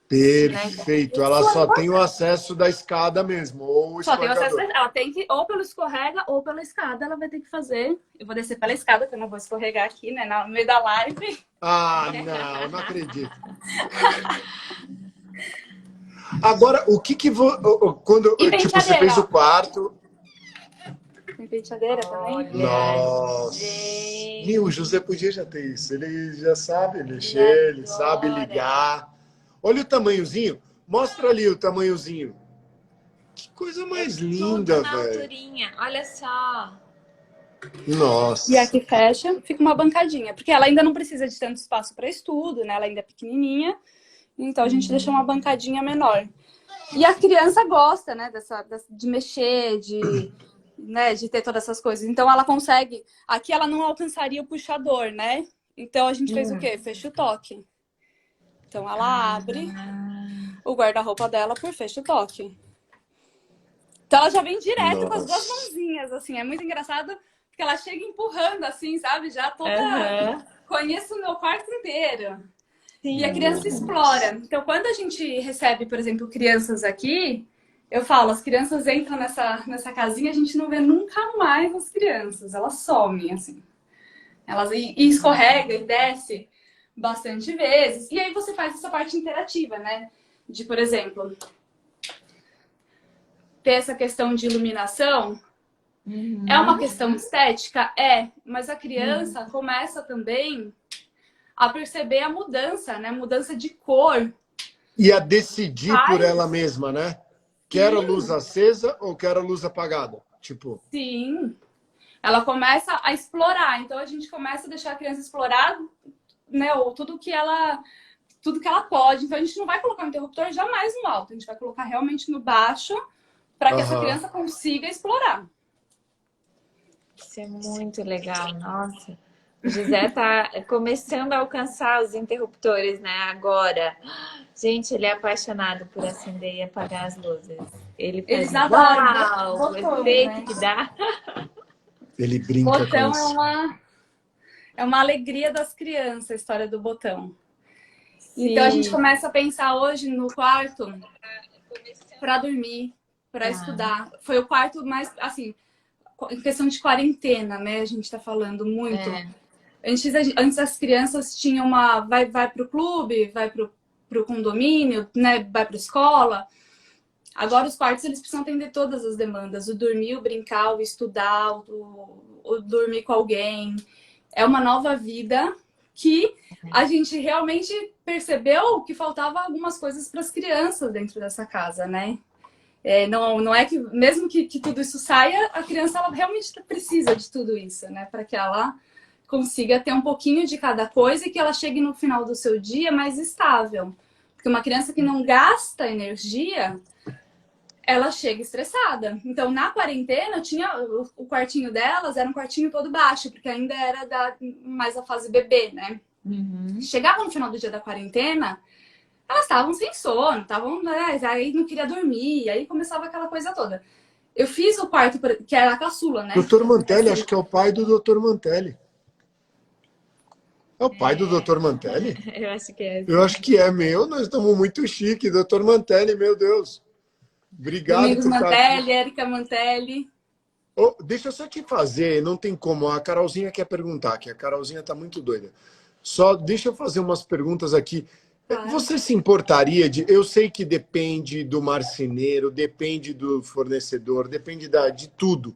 Perfeito. Ela só tem o acesso da escada mesmo, ou o Só tem acesso, escorregador. ela tem que ou pelo escorrega ou pela escada, ela vai ter que fazer. Eu vou descer pela escada, que eu não vou escorregar aqui, né, no meio da live. Ah, não acredito. Agora, o que que quando E tipo, você penteadeira, fez ó. o quarto? Tem penteadeira também. Nossa. gente. Meu, o José podia já ter isso. Ele já sabe mexer, ele sabe ligar. Olha o tamanhozinho. Mostra ali o tamanhozinho. Que coisa mais linda, Tudo na velho. alturinha. Olha só. Nossa. E aqui fecha, fica uma bancadinha. Porque ela ainda não precisa de tanto espaço para estudo, né? Ela ainda é pequenininha. Então a gente deixa uma bancadinha menor. E a criança gosta, né? De mexer, né, de ter todas essas coisas. Então ela consegue... Aqui ela não alcançaria o puxador, né? Então a gente fez o quê? Fecha o toque. Então ela abre o guarda-roupa dela por fecha o toque. Então ela já vem direto com as duas mãozinhas, assim. É muito engraçado porque ela chega empurrando, assim, sabe? Já toda... Conheço o meu quarto inteiro. Sim. E a criança explora. Então quando a gente recebe, por exemplo, crianças aqui... Eu falo, as crianças entram nessa casinha, a gente não vê nunca mais as crianças. Elas somem, assim. Elas e escorrega e desce bastante vezes. E aí você faz essa parte interativa, né? De, por exemplo, ter essa questão de iluminação. É uma questão estética? É. Mas a criança começa também a perceber a mudança, né? Mudança de cor. E a decidir por ela mesma, né? Quero Sim. luz acesa ou quero luz apagada? Tipo. Sim. ela começa a explorar. Então a gente começa a deixar a criança explorar, né, ou tudo que ela pode. Então a gente não vai colocar o interruptor jamais no alto, a gente vai colocar realmente no baixo para que essa criança consiga explorar. Isso é muito legal, nossa. O José tá começando a alcançar os interruptores, né? Agora. Gente, ele é apaixonado por acender e apagar as luzes. Ele faz Eles adoram o botão, efeito né? que dá. Ele brinca Botão com isso. é uma alegria das crianças, a história do botão. Sim. Então a gente começa a pensar hoje no quarto para dormir, para estudar. Foi o quarto mais, assim, em questão de quarentena, né? A gente tá falando muito. Antes as crianças tinham vai pro clube, vai pro condomínio, né? Vai pra escola. Agora os quartos eles precisam atender todas as demandas. O dormir, o brincar, o estudar, o dormir com alguém. É uma nova vida que a gente realmente percebeu que faltava algumas coisas para as crianças dentro dessa casa, né? Não é que, mesmo que tudo isso saia, a criança ela realmente precisa de tudo isso, né? Para que ela consiga ter um pouquinho de cada coisa e que ela chegue no final do seu dia mais estável. Porque uma criança que não gasta energia, ela chega estressada. Então, na quarentena, eu tinha o quartinho delas, era um quartinho todo baixo, porque ainda era mais a fase bebê, né? Chegava no final do dia da quarentena, elas estavam sem sono, estavam, né, aí não queria dormir, aí começava aquela coisa toda. Eu fiz o quarto, que era a caçula, né? Dr. Mantelli, acho que é o pai do Dr. Mantelli. É o pai do Dr. Mantelli? Eu acho que é. Eu acho que é, meu. Nós estamos muito chique. Dr. Mantelli, meu Deus. Obrigado Domingos por estar Mantelli, aqui. Érica Mantelli. Oh, deixa eu só te fazer, não tem como. A Carolzinha quer perguntar, que a Carolzinha está muito doida. Só deixa eu fazer umas perguntas aqui. Claro. Você se importaria de... Eu sei que depende do marceneiro, depende do fornecedor, depende de tudo.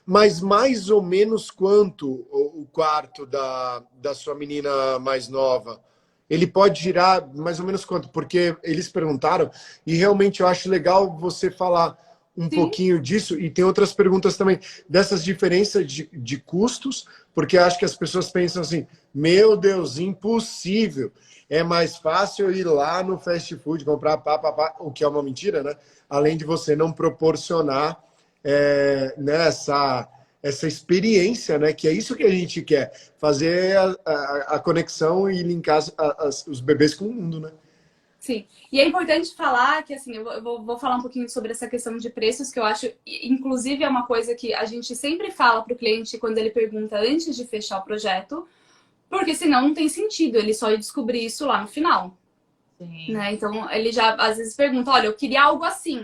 Mas mais ou menos quanto o quarto da sua menina mais nova? Ele pode girar mais ou menos quanto? Porque eles perguntaram e realmente eu acho legal você falar um pouquinho disso. E tem outras perguntas também, dessas diferenças de custos, porque acho que as pessoas pensam assim, meu Deus, impossível. É mais fácil ir lá no fast food, comprar o que é uma mentira, né? Além de você não proporcionar né, essa experiência, né? Que é isso que a gente quer, fazer a conexão e linkar os bebês com o mundo, né? Sim, e é importante falar que, assim, eu vou falar um pouquinho sobre essa questão de preços, que eu acho, inclusive, é uma coisa que a gente sempre fala para o cliente quando ele pergunta antes de fechar o projeto, porque senão não tem sentido ele só ir descobrir isso lá no final. Né? Então, ele já, às vezes, pergunta, olha, eu queria algo assim,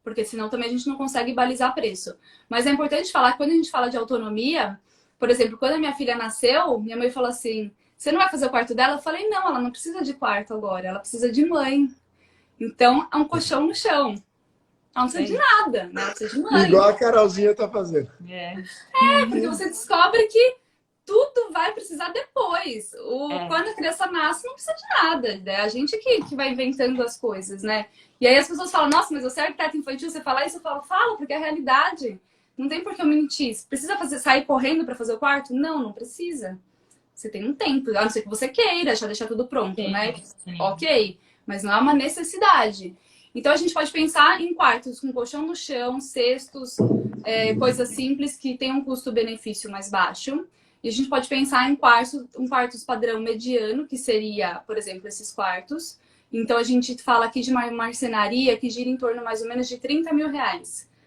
porque senão também a gente não consegue balizar preço. Mas é importante falar que quando a gente fala de autonomia, por exemplo, quando a minha filha nasceu, minha mãe falou assim, você não vai fazer o quarto dela? Eu falei, não, ela não precisa de quarto agora, ela precisa de mãe. Então, é um colchão no chão. Ela não precisa de nada, né? Ela precisa de mãe. Igual a Carolzinha tá fazendo. Porque você descobre que tudo vai precisar depois. Quando a criança nasce, não precisa de nada. É a gente que vai inventando as coisas, né? E aí as pessoas falam, nossa, mas você é arquiteto infantil, você fala isso? Eu falo, fala, porque é a realidade. Não tem por que eu mentir. Precisa sair correndo para fazer o quarto? Não, não precisa. Você tem um tempo, a não ser que você queira, já deixar tudo pronto, né? Sim. Ok, mas não é uma necessidade. Então a gente pode pensar em quartos com colchão no chão, cestos, coisas simples que tem um custo-benefício mais baixo. E a gente pode pensar em quartos padrão mediano, que seria, por exemplo, esses quartos. Então a gente fala aqui de uma marcenaria que gira em torno mais ou menos de R$30 mil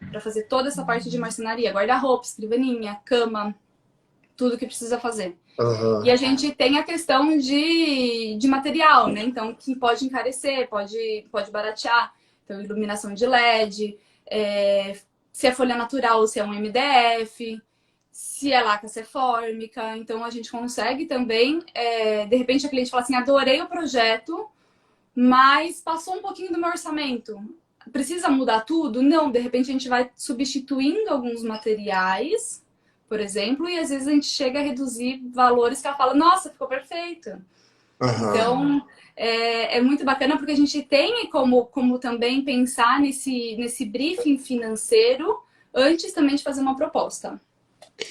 para fazer toda essa parte de marcenaria, guarda-roupa, escrivaninha, cama, tudo que precisa fazer. Uhum. E a gente tem a questão de material, né? Então, que pode encarecer, pode baratear. Então, iluminação de LED, se é folha natural ou se é um MDF, se é laca, se é fórmica. Então, a gente consegue também, de repente, a cliente fala assim, adorei o projeto, mas passou um pouquinho do meu orçamento. Precisa mudar tudo? Não, de repente a gente vai substituindo alguns materiais, por exemplo, e às vezes a gente chega a reduzir valores que ela fala, nossa, ficou perfeito. Uhum. Então, é muito bacana porque a gente tem como também pensar nesse briefing financeiro antes também de fazer uma proposta.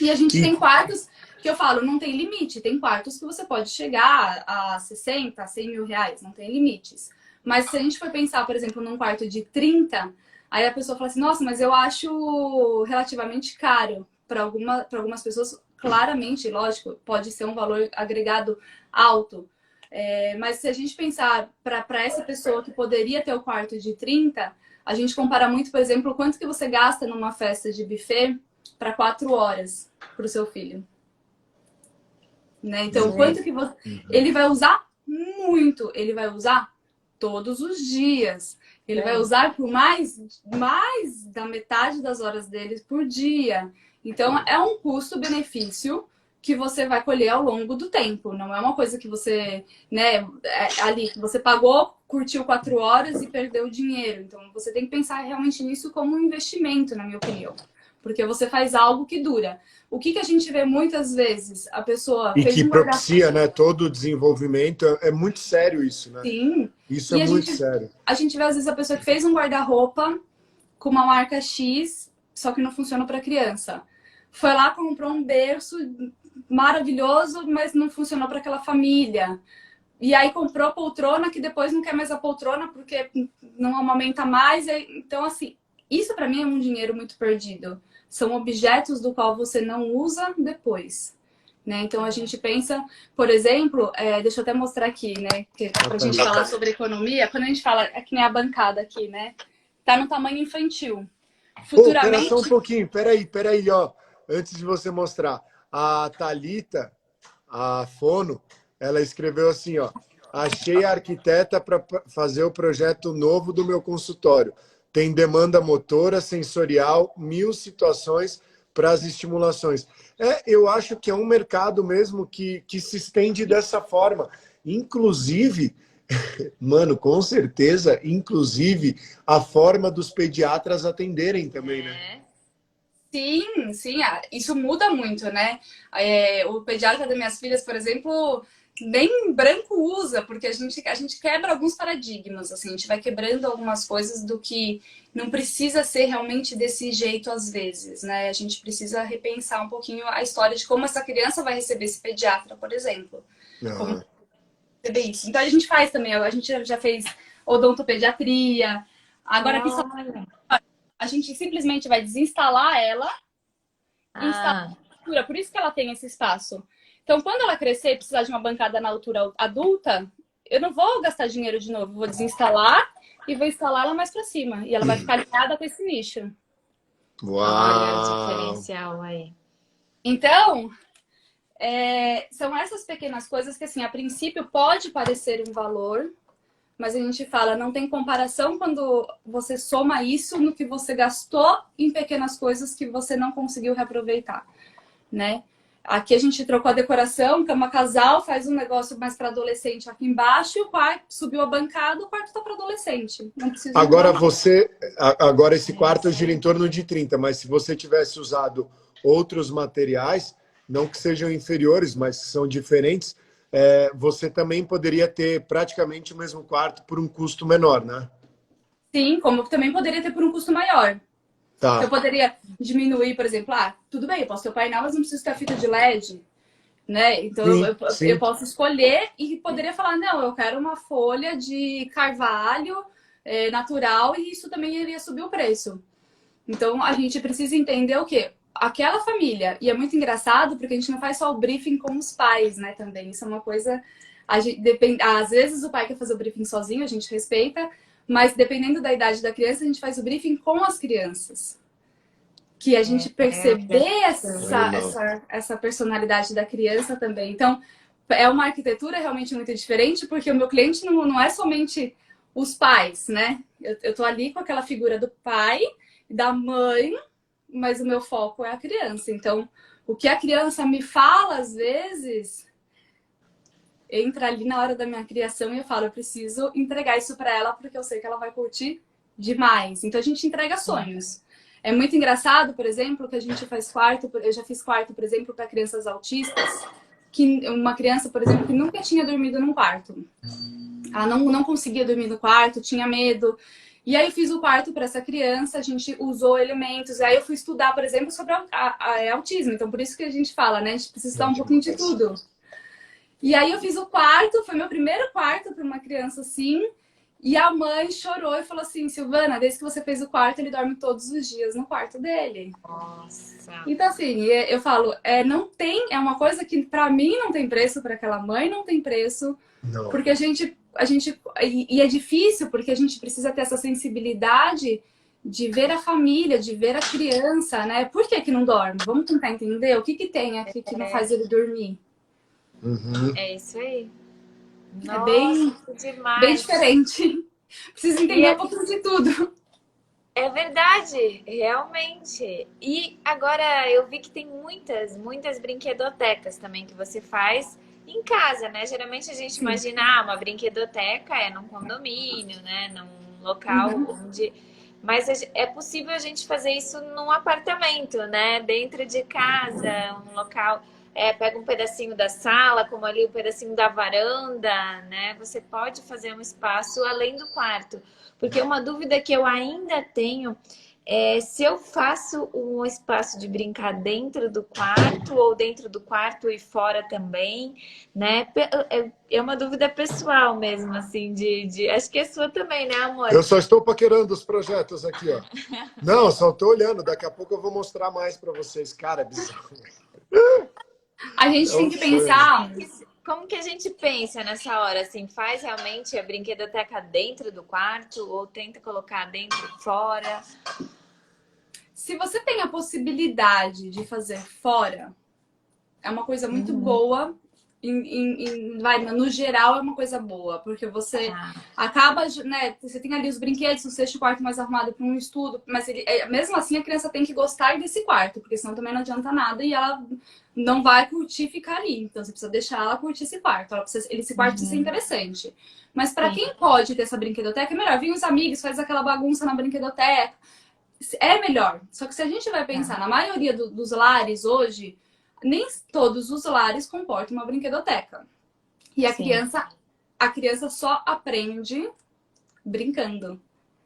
E a gente E, tem quartos que eu falo, não tem limite. Tem quartos que você pode chegar a 60, 100 mil reais, não tem limites. Mas se a gente for pensar, por exemplo, num quarto de 30, aí a pessoa fala assim, nossa, mas eu acho relativamente caro. Para algumas pessoas, claramente, lógico, pode ser um valor agregado alto. Mas se a gente pensar para essa pessoa que poderia ter o quarto de 30, a gente compara muito, por exemplo, quanto que você gasta numa festa de buffet para 4 horas para o seu filho. Né? Então, quanto que você... Ele vai usar muito, ele vai usar todos os dias. Ele vai usar por mais da metade das horas dele por dia. Então, é um custo-benefício que você vai colher ao longo do tempo. Não é uma coisa que você, né, ali, que você pagou, curtiu 4 horas e perdeu o dinheiro. Então, você tem que pensar realmente nisso como um investimento, na minha opinião. Porque você faz algo que dura. O que a gente vê muitas vezes? A pessoa e fez que um propicia, né, todo o desenvolvimento. É muito sério isso, né? Sim. Isso E é muito sério. a gente vê, às vezes, a pessoa que fez um guarda-roupa com uma marca X, só que não funciona para criança. Foi lá, comprou um berço maravilhoso, mas não funcionou para aquela família. E aí comprou poltrona, que depois não quer mais a poltrona porque não amamenta mais. Então, assim, isso para mim é um dinheiro muito perdido. São objetos do qual você não usa depois. Né? Então a gente pensa, por exemplo, deixa eu até mostrar aqui, né? Para a gente falar sobre economia, quando a gente fala, é que nem a bancada aqui, né? Tá no tamanho infantil. Pera Futuramente. só um pouquinho, peraí, ó. Antes de você mostrar, a Thalita, a Fono, ela escreveu assim, ó. Achei a arquiteta para fazer o projeto novo do meu consultório. Tem demanda motora, sensorial, 1000 situações para as estimulações. Eu acho que é um mercado mesmo que se estende dessa forma. Inclusive, mano, com certeza, inclusive, a forma dos pediatras atenderem também, né? Sim, sim, isso muda muito, né? O pediatra das minhas filhas, por exemplo, nem branco usa, porque a gente quebra alguns paradigmas, assim, a gente vai quebrando algumas coisas do que não precisa ser realmente desse jeito às vezes, né? A gente precisa repensar um pouquinho a história de como essa criança vai receber esse pediatra, por exemplo. Como receber isso. Então a gente faz também, a gente já fez odontopediatria, agora aqui só a gente simplesmente vai desinstalar ela e instalar a altura. Por isso que ela tem esse espaço. Então, quando ela crescer e precisar de uma bancada na altura adulta, eu não vou gastar dinheiro de novo. Vou desinstalar e vou instalar ela mais para cima. E ela vai ficar alinhada com esse nicho. Olha o diferencial aí. Então, são essas pequenas coisas que, assim, a princípio pode parecer um valor, mas a gente fala, não tem comparação quando você soma isso no que você gastou em pequenas coisas que você não conseguiu reaproveitar, né? Aqui a gente trocou a decoração, cama casal, faz um negócio mais para adolescente aqui embaixo, e o quarto subiu a bancada, o quarto tá para adolescente. Não precisa. Agora esse quarto gira em torno de 30, mas se você tivesse usado outros materiais, não que sejam inferiores, mas que são diferentes, você também poderia ter praticamente o mesmo quarto por um custo menor, né? Sim, como também poderia ter por um custo maior. Tá. Eu poderia diminuir, por exemplo, tudo bem, eu posso ter o painel, mas não preciso ter a fita de LED, né? Então Sim. eu posso escolher e poderia falar, não, eu quero uma folha de carvalho natural e isso também iria subir o preço. Então a gente precisa entender o quê? Aquela família, e é muito engraçado porque a gente não faz só o briefing com os pais, né, também. Isso é uma coisa, às vezes o pai quer fazer o briefing sozinho, a gente respeita, mas dependendo da idade da criança, a gente faz o briefing com as crianças. Que a gente perceber essa personalidade da criança também. Então, é uma arquitetura realmente muito diferente, porque o meu cliente não é somente os pais, né? Eu tô ali com aquela figura do pai, da mãe, mas o meu foco é a criança. Então, o que a criança me fala, às vezes, entra ali na hora da minha criação e eu falo, eu preciso entregar isso para ela porque eu sei que ela vai curtir demais. Então a gente entrega sonhos. É muito engraçado, por exemplo, que a gente faz quarto, eu já fiz quarto, por exemplo, para crianças autistas, que uma criança, por exemplo, que nunca tinha dormido num quarto. Ela não conseguia dormir no quarto, tinha medo. E aí eu fiz o quarto para essa criança, a gente usou elementos. Aí eu fui estudar, por exemplo, sobre autismo. Então, por isso que a gente fala, né? A gente precisa estudar um pouquinho de tudo. E aí eu fiz o quarto, foi meu primeiro quarto para uma criança assim. E a mãe chorou e falou assim, Silvana, desde que você fez o quarto, ele dorme todos os dias no quarto dele. Nossa. Então, assim, eu falo, não tem, é uma coisa que para mim não tem preço, para aquela mãe não tem preço. Não. Porque e é difícil, porque a gente precisa ter essa sensibilidade de ver a família, de ver a criança, né? Por que que não dorme? Vamos tentar entender o que que tem aqui que não faz ele dormir. Uhum. É isso aí. É bem, demais. bem diferente. Precisa entender um pouquinho de tudo. É verdade, realmente. E agora eu vi que tem muitas brinquedotecas também que você faz em casa, né? Geralmente a gente imagina, uma brinquedoteca é num condomínio, né? Num local onde... Mas é possível a gente fazer isso num apartamento, né? Dentro de casa, um local... pega um pedacinho da sala, como ali um pedacinho da varanda, né? Você pode fazer um espaço além do quarto. Porque uma dúvida que eu ainda tenho é se eu faço um espaço de brincar dentro do quarto ou dentro do quarto e fora também, né? É uma dúvida pessoal mesmo, assim, acho que é sua também, né, amor? Eu só estou paquerando os projetos aqui, ó. Não, só estou olhando. Daqui a pouco eu vou mostrar mais para vocês. Cara, é bizarro. A gente tem que pensar... Como que a gente pensa nessa hora? Assim, faz realmente a brinquedoteca dentro do quarto ou tenta colocar dentro e fora? Se você tem a possibilidade de fazer fora, é uma coisa muito boa. No geral, é uma coisa boa, porque você acaba, né? Você tem ali os brinquedos, o sexto quarto mais arrumado para um estudo, mas mesmo assim a criança tem que gostar desse quarto, porque senão também não adianta nada e ela não vai curtir ficar ali. Então você precisa deixar ela curtir esse quarto. Esse quarto precisa ser interessante. Mas para quem pode ter essa brinquedoteca, é melhor. Vem os amigos, faz aquela bagunça na brinquedoteca. É melhor. Só que se a gente vai pensar, na maioria dos lares hoje, nem todos os lares comportam uma brinquedoteca. E a criança só aprende brincando.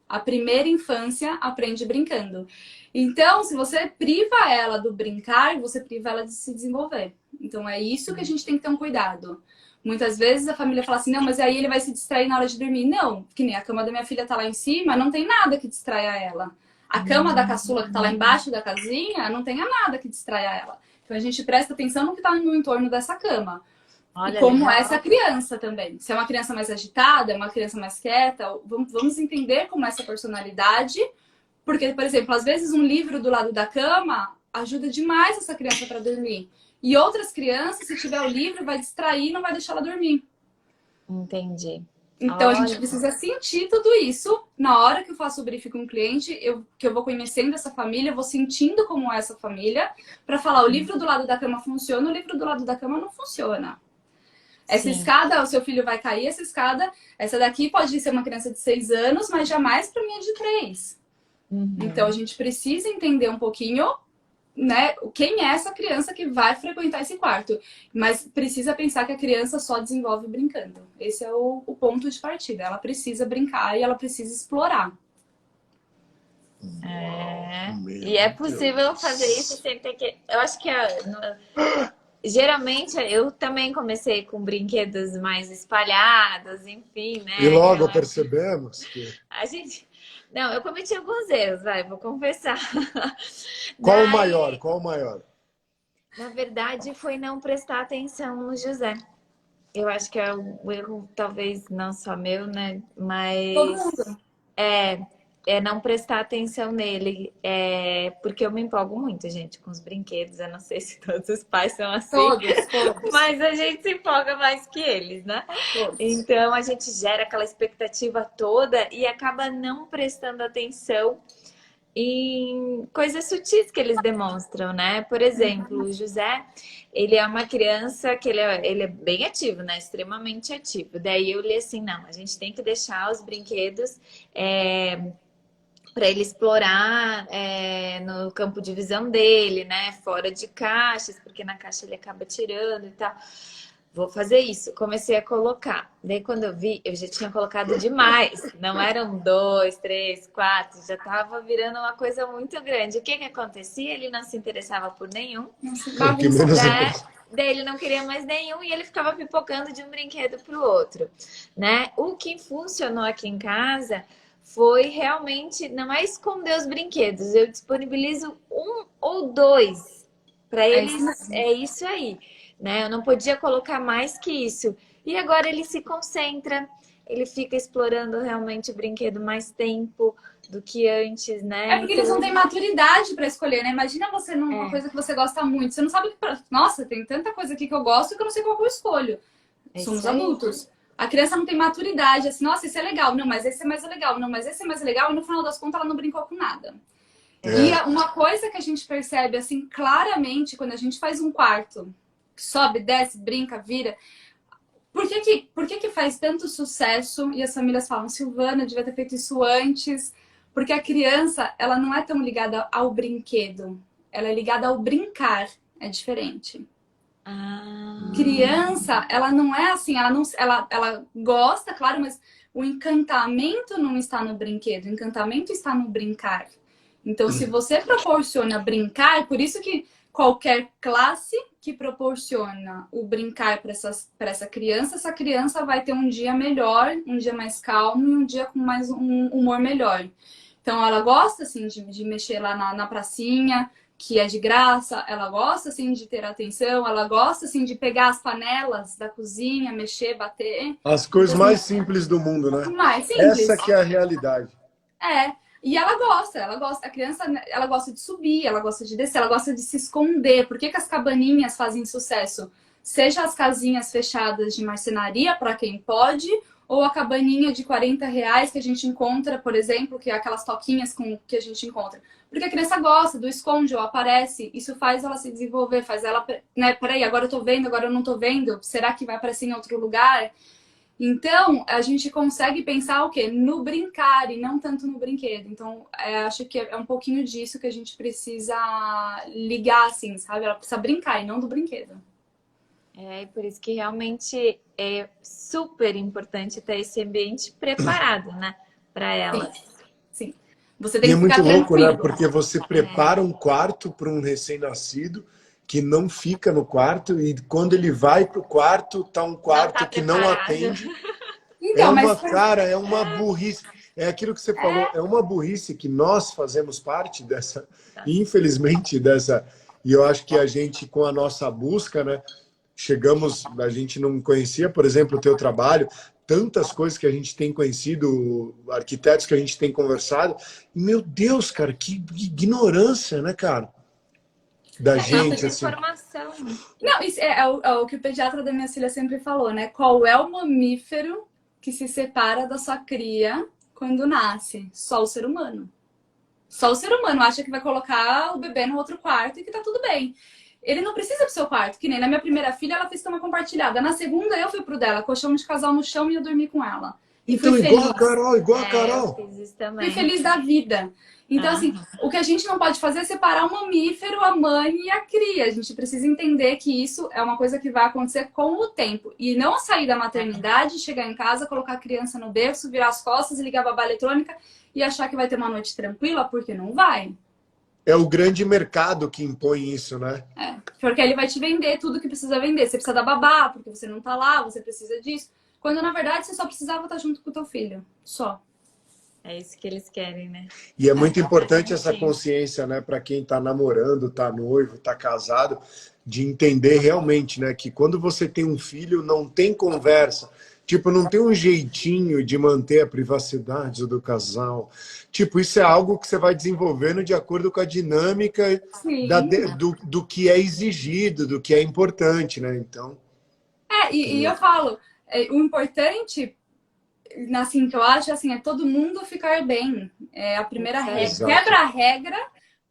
A primeira infância aprende brincando. Então, se você priva ela do brincar, você priva ela de se desenvolver. Então, é isso que a gente tem que ter um cuidado. Muitas vezes a família fala assim, não, mas aí ele vai se distrair na hora de dormir. Não, que nem a cama da minha filha tá lá em cima, não tem nada que distraia ela. A cama da caçula que tá lá embaixo da casinha, não tem nada que distraia ela. Então a gente presta atenção no que tá no entorno dessa cama. Olha, e como é essa criança também. Se é uma criança mais agitada, é uma criança mais quieta, vamos entender como é essa personalidade. Porque, por exemplo, às vezes um livro do lado da cama ajuda demais essa criança para dormir. E outras crianças, se tiver o livro, vai distrair e não vai deixar ela dormir. Entendi. Então, a gente precisa sentir tudo isso. Na hora que eu faço o briefing com o cliente, que eu vou conhecendo essa família, eu vou sentindo como é essa família, para falar, o livro do lado da cama funciona, o livro do lado da cama não funciona. Essa escada, o seu filho vai cair, essa escada, essa daqui pode ser uma criança de 6 anos, mas jamais para mim é de 3. Então, a gente precisa entender um pouquinho, né, quem é essa criança que vai frequentar esse quarto. Mas precisa pensar que a criança só desenvolve brincando. Esse é o ponto de partida. Ela precisa brincar e ela precisa explorar. E é possível fazer isso sem ter que... Eu acho que geralmente eu também comecei com brinquedos mais espalhados, enfim, né? E logo percebemos que... A gente... Não, eu cometi alguns erros, vou confessar. Qual o maior? Qual o maior? Na verdade, foi não prestar atenção no José. Eu acho que é um erro, talvez não só meu, né? Mas todo mundo. É não prestar atenção nele. Porque eu me empolgo muito, gente, com os brinquedos. Eu não sei se todos os pais são assim. Todos. Mas a gente se empolga mais que eles, né? Todos. Então a gente gera aquela expectativa toda e acaba não prestando atenção em coisas sutis que eles demonstram, né? Por exemplo, o José, ele é uma criança que ele é bem ativo, né? Extremamente ativo. Daí eu li assim, não, a gente tem que deixar os brinquedos para ele explorar no campo de visão dele, né? Fora de caixas, porque na caixa ele acaba tirando e tal. vou fazer isso. Comecei a colocar. Daí quando eu vi, eu já tinha colocado demais. Não eram 2, 3, 4, já tava virando uma coisa muito grande. O que que acontecia? Ele não se interessava por nenhum. Que menos Né? Daí ele não queria mais nenhum e ele ficava pipocando de um brinquedo pro outro, né? O que funcionou aqui em casa foi realmente não é esconder os brinquedos. Eu disponibilizo 1 ou 2 para eles. É isso aí, né? Eu não podia colocar mais que isso. E agora ele se concentra, ele fica explorando realmente o brinquedo mais tempo do que antes, né? É porque eles não têm maturidade para escolher, né? Imagina você numa coisa que você gosta muito. Você não sabe que. Nossa, tem tanta coisa aqui que eu gosto que eu não sei qual que eu escolho. Somos adultos. A criança não tem maturidade, assim, nossa, esse é legal. Não, mas esse é mais legal. Não, mas esse é mais legal. E no final das contas, ela não brincou com nada. E uma coisa que a gente percebe, assim, claramente, quando a gente faz um quarto, sobe, desce, brinca, vira. Por que faz tanto sucesso? E as famílias falam, Silvana, devia ter feito isso antes. Porque a criança, ela não é tão ligada ao brinquedo. Ela é ligada ao brincar. É diferente. Criança, ela não é assim, ela gosta, claro, mas o encantamento não está no brinquedo, o encantamento está no brincar. Então, se você proporciona brincar, por isso que qualquer classe que proporciona o brincar para essa criança vai ter um dia melhor, um dia mais calmo e um dia com mais um humor melhor. Então, ela gosta, assim, de mexer lá na pracinha, que é de graça, ela gosta, assim, de ter atenção, ela gosta, assim, de pegar as panelas da cozinha, mexer, bater. As coisas mais simples do mundo, né? Mais simples. Essa que é a realidade. E ela gosta, a criança, ela gosta de subir, ela gosta de descer, ela gosta de se esconder. Por que as cabaninhas fazem sucesso? Seja as casinhas fechadas de marcenaria, para quem pode, ou a cabaninha de R$40 que a gente encontra, por exemplo, que é aquelas toquinhas que a gente encontra. Porque a criança gosta do esconde ou aparece. Isso faz ela se desenvolver, faz ela, né, peraí, agora eu tô vendo, agora eu não tô vendo. Será que vai aparecer em outro lugar? Então, a gente consegue pensar o quê? No brincar e não tanto no brinquedo. Então, acho que é um pouquinho disso que a gente precisa ligar, assim, sabe? Ela precisa brincar e não do brinquedo. E por isso que realmente é super importante ter esse ambiente preparado, né? Para elas. Sim. Você tem E que é muito ficar louco, tranquilo. né? Porque você prepara um quarto para um recém-nascido que não fica no quarto e quando ele vai pro quarto, tá um quarto que não atende. Então, Cara, é uma burrice. É aquilo que você falou, é uma burrice que nós fazemos parte dessa, infelizmente, dessa. E eu acho que a gente, com a nossa busca, né? A gente não conhecia, por exemplo, o teu trabalho, tantas coisas que a gente tem conhecido, arquitetos que a gente tem conversado. E, meu Deus, cara, que ignorância, né, cara? Da gente, assim. Informação. Não, isso é o que o pediatra da minha filha sempre falou, né? Qual é o mamífero que se separa da sua cria quando nasce? Só o ser humano. Só o ser humano acha que vai colocar o bebê no outro quarto e que tá tudo bem. Ele não precisa do seu quarto, que nem na minha primeira filha ela fez cama compartilhada. Na segunda eu fui pro dela, colchão de casal no chão e eu dormi com ela. E então, fui igual feliz. a Carol, igual a Carol. Eu fiz isso também. Fui feliz da vida. Então, assim, o que a gente não pode fazer é separar o mamífero, a mãe e a cria. A gente precisa entender que isso é uma coisa que vai acontecer com o tempo. E não sair da maternidade, chegar em casa, colocar a criança no berço, virar as costas, ligar a babá eletrônica e achar que vai ter uma noite tranquila, porque não vai. É o grande mercado que impõe isso, né? Porque ele vai te vender tudo que precisa vender. Você precisa da babá, porque você não tá lá, você precisa disso. Quando, na verdade, você só precisava estar junto com o teu filho. Só. É isso que eles querem, né? E é muito importante essa consciência, né, para quem está namorando, está noivo, está casado, de entender realmente, né, que quando você tem um filho, não tem conversa. Tipo, não tem um jeitinho de manter a privacidade do casal. Tipo, isso é algo que você vai desenvolvendo de acordo com a dinâmica do que é exigido, do que é importante, né? Então. E eu falo, o importante, assim, que eu acho, assim, é todo mundo ficar bem. É a primeira regra. Exato. Quebra a regra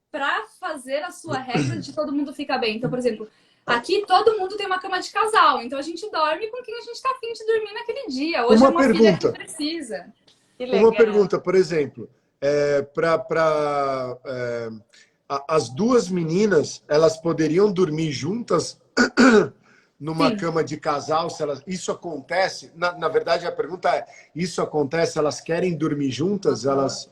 para fazer a sua regra de todo mundo ficar bem. Então, por exemplo, aqui todo mundo tem uma cama de casal. Então a gente dorme com quem a gente está afim de dormir naquele dia. Hoje Uma é uma pergunta. filha que precisa. Uma pergunta, por exemplo, as duas meninas, elas poderiam dormir juntas numa Sim. cama de casal, se elas, isso acontece? Na verdade, a pergunta é, isso acontece, elas querem dormir juntas? Elas,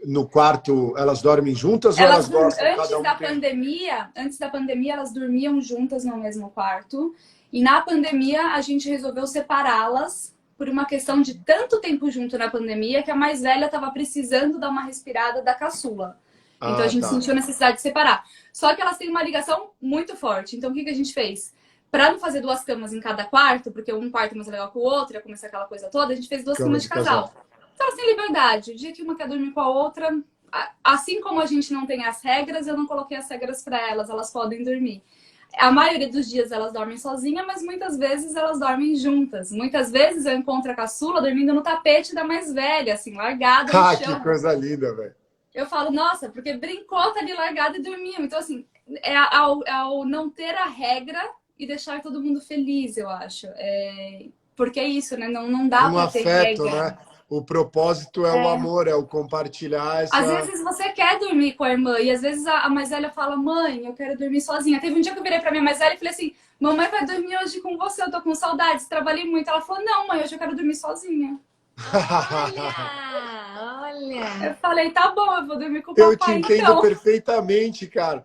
no quarto, elas dormem juntas ou elas gostam, cada um tem... Antes da pandemia, elas dormiam juntas no mesmo quarto. E na pandemia, a gente resolveu separá-las por uma questão de tanto tempo junto na pandemia que a mais velha estava precisando dar uma respirada da caçula. Então a Ah, gente tá. sentiu a necessidade de separar. Só que elas têm uma ligação muito forte. Então o que a gente fez? Para não fazer duas camas em cada quarto, porque um quarto é mais legal que o outro, ia começar aquela coisa toda, a gente fez duas Cama camas de de casal. casal. Então elas têm liberdade. O dia que uma quer dormir com a outra, assim como a gente não tem as regras, eu não coloquei as regras para elas, elas podem dormir. A maioria dos dias elas dormem sozinhas, mas muitas vezes elas dormem juntas. Muitas vezes eu encontro a caçula dormindo no tapete da mais velha, assim, largada no Ah, que chão. coisa linda, velho. Eu falo, nossa, porque brincou, tá ali largada e dormiu. Então, assim, é ao não ter a regra e deixar todo mundo feliz, eu acho. Porque é isso, né? Não dá Um pra ter afeto, regra. né? O propósito é o amor, é o compartilhar Às essa... vezes você quer dormir com a irmã e às vezes a mais velha fala, mãe, eu quero dormir sozinha. Teve um dia que eu virei pra minha mais velha e falei assim, mamãe vai dormir hoje com você, eu tô com saudades, trabalhei muito. Ela falou, não, mãe, hoje eu quero dormir sozinha. Olha! Eu falei, tá bom, eu vou dormir com o Eu te papai entendo então. perfeitamente, cara.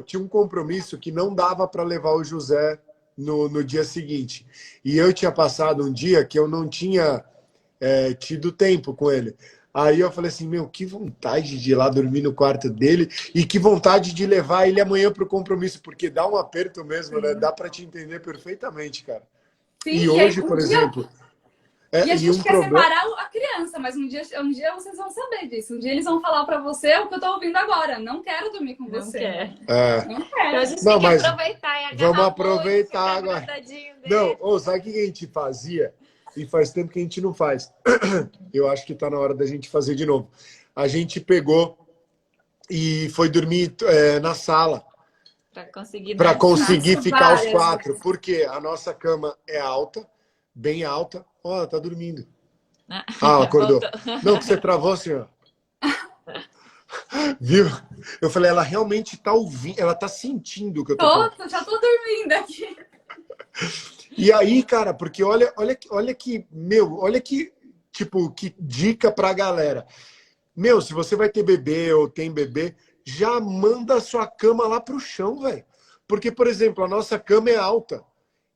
Tinha um compromisso que não dava para levar o José no dia seguinte. E eu tinha passado um dia que eu não tinha tido tempo com ele. Aí eu falei assim, meu, que vontade de ir lá dormir no quarto dele e que vontade de levar ele amanhã para o compromisso, porque dá um aperto mesmo, né? Dá para te entender perfeitamente, cara. Sim, E e aí hoje, um por dia exemplo, e a e gente um quer problema... separar a criança, mas um dia vocês vão saber disso. Um dia eles vão falar pra você o que eu tô ouvindo agora. Não quero dormir com Não você. quer. Não Então a quero. gente Não, tem que mas aproveitar e vamos agarrar muito, aproveitar ficar agora. grudadinho Não, dele. sabe o que a gente fazia? E faz tempo que a gente não faz. Eu acho que está na hora da gente fazer de novo. A gente pegou e foi dormir na sala Pra conseguir para dar conseguir Isso espaço. ficar os várias quatro, vezes. porque a nossa cama é alta, bem alta. Ó, ela tá dormindo. Ah, Ah, acordou. voltou. Não, que você travou, senhor. Viu? Eu falei, ela realmente tá ouvindo, ela tá sentindo o que eu tô falando. Já tô dormindo aqui. E aí, cara, porque olha que, meu, olha que, tipo, que dica pra galera. Meu, se você vai ter bebê ou tem bebê, já manda a sua cama lá pro chão, velho. Porque, por exemplo, a nossa cama é alta.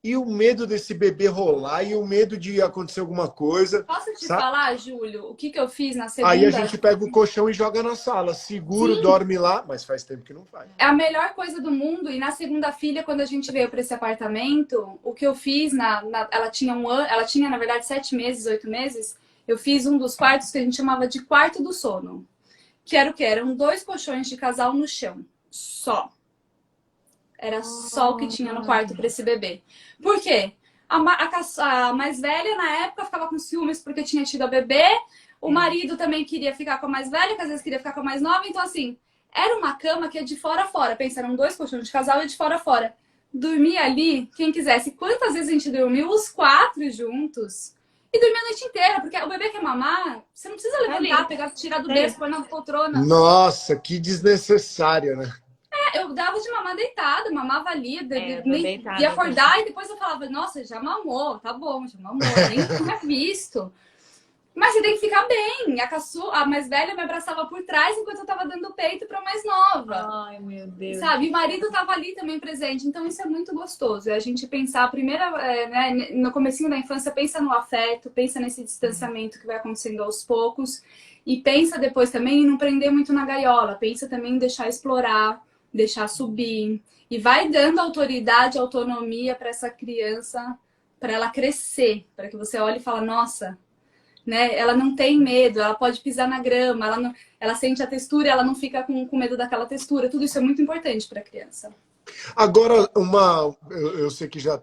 E o medo desse bebê rolar e o medo de acontecer alguma coisa, Posso te sabe? falar, Júlio, o que eu fiz na Aí a segunda? gente pega o colchão e joga na sala. Seguro, Sim, dorme lá, mas faz tempo que não faz. é a melhor coisa do mundo. E na segunda filha, quando a gente veio para esse apartamento, o que eu fiz, ela tinha ela tinha, na verdade, 7 meses, 8 meses. Eu fiz um dos quartos que a gente chamava de quarto do sono. Que era o quê? Eram 2 colchões de casal no chão. Só. Era só o que tinha no quarto para esse bebê. Por quê? A mais velha, na época, ficava com ciúmes porque tinha tido a bebê. O marido também queria ficar com a mais velha, que às vezes queria ficar com a mais nova. Então, assim, era uma cama que é de fora a fora. Pensa, eram 2 colchões de casal e de fora a fora. Dormia ali, quem quisesse. Quantas vezes a gente dormiu? Os 4 juntos. E dormia a noite inteira, porque o bebê quer mamar, você não precisa levantar, pegar, tirar do berço, pôr na poltrona. Nossa, que desnecessária, né? Eu dava de mamar deitada, mamava ali, nem deitada, ia acordar e depois eu falava, nossa, já mamou, tá bom, já mamou, nem tinha visto. Mas você tem que ficar bem. A mais velha me abraçava por trás enquanto eu tava dando peito pra mais nova. Ai, meu Deus. Sabe? E o marido tava ali também presente. Então isso é muito gostoso. É a gente pensar, né, no comecinho da infância, pensa no afeto, pensa nesse distanciamento que vai acontecendo aos poucos. E pensa depois também em não prender muito na gaiola. Pensa também em deixar explorar, deixar subir. E vai dando autoridade, autonomia para essa criança, para ela crescer. Para que você olhe e fale, nossa... Né? Ela não tem medo, ela pode pisar na grama, ela sente a textura, ela não fica com medo daquela textura. Tudo isso é muito importante para a criança. Agora, eu sei que já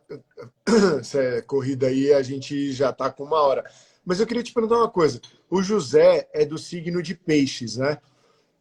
essa é corrida aí, a gente já está com 1 hora. Mas eu queria te perguntar uma coisa. O José é do signo de Peixes, né?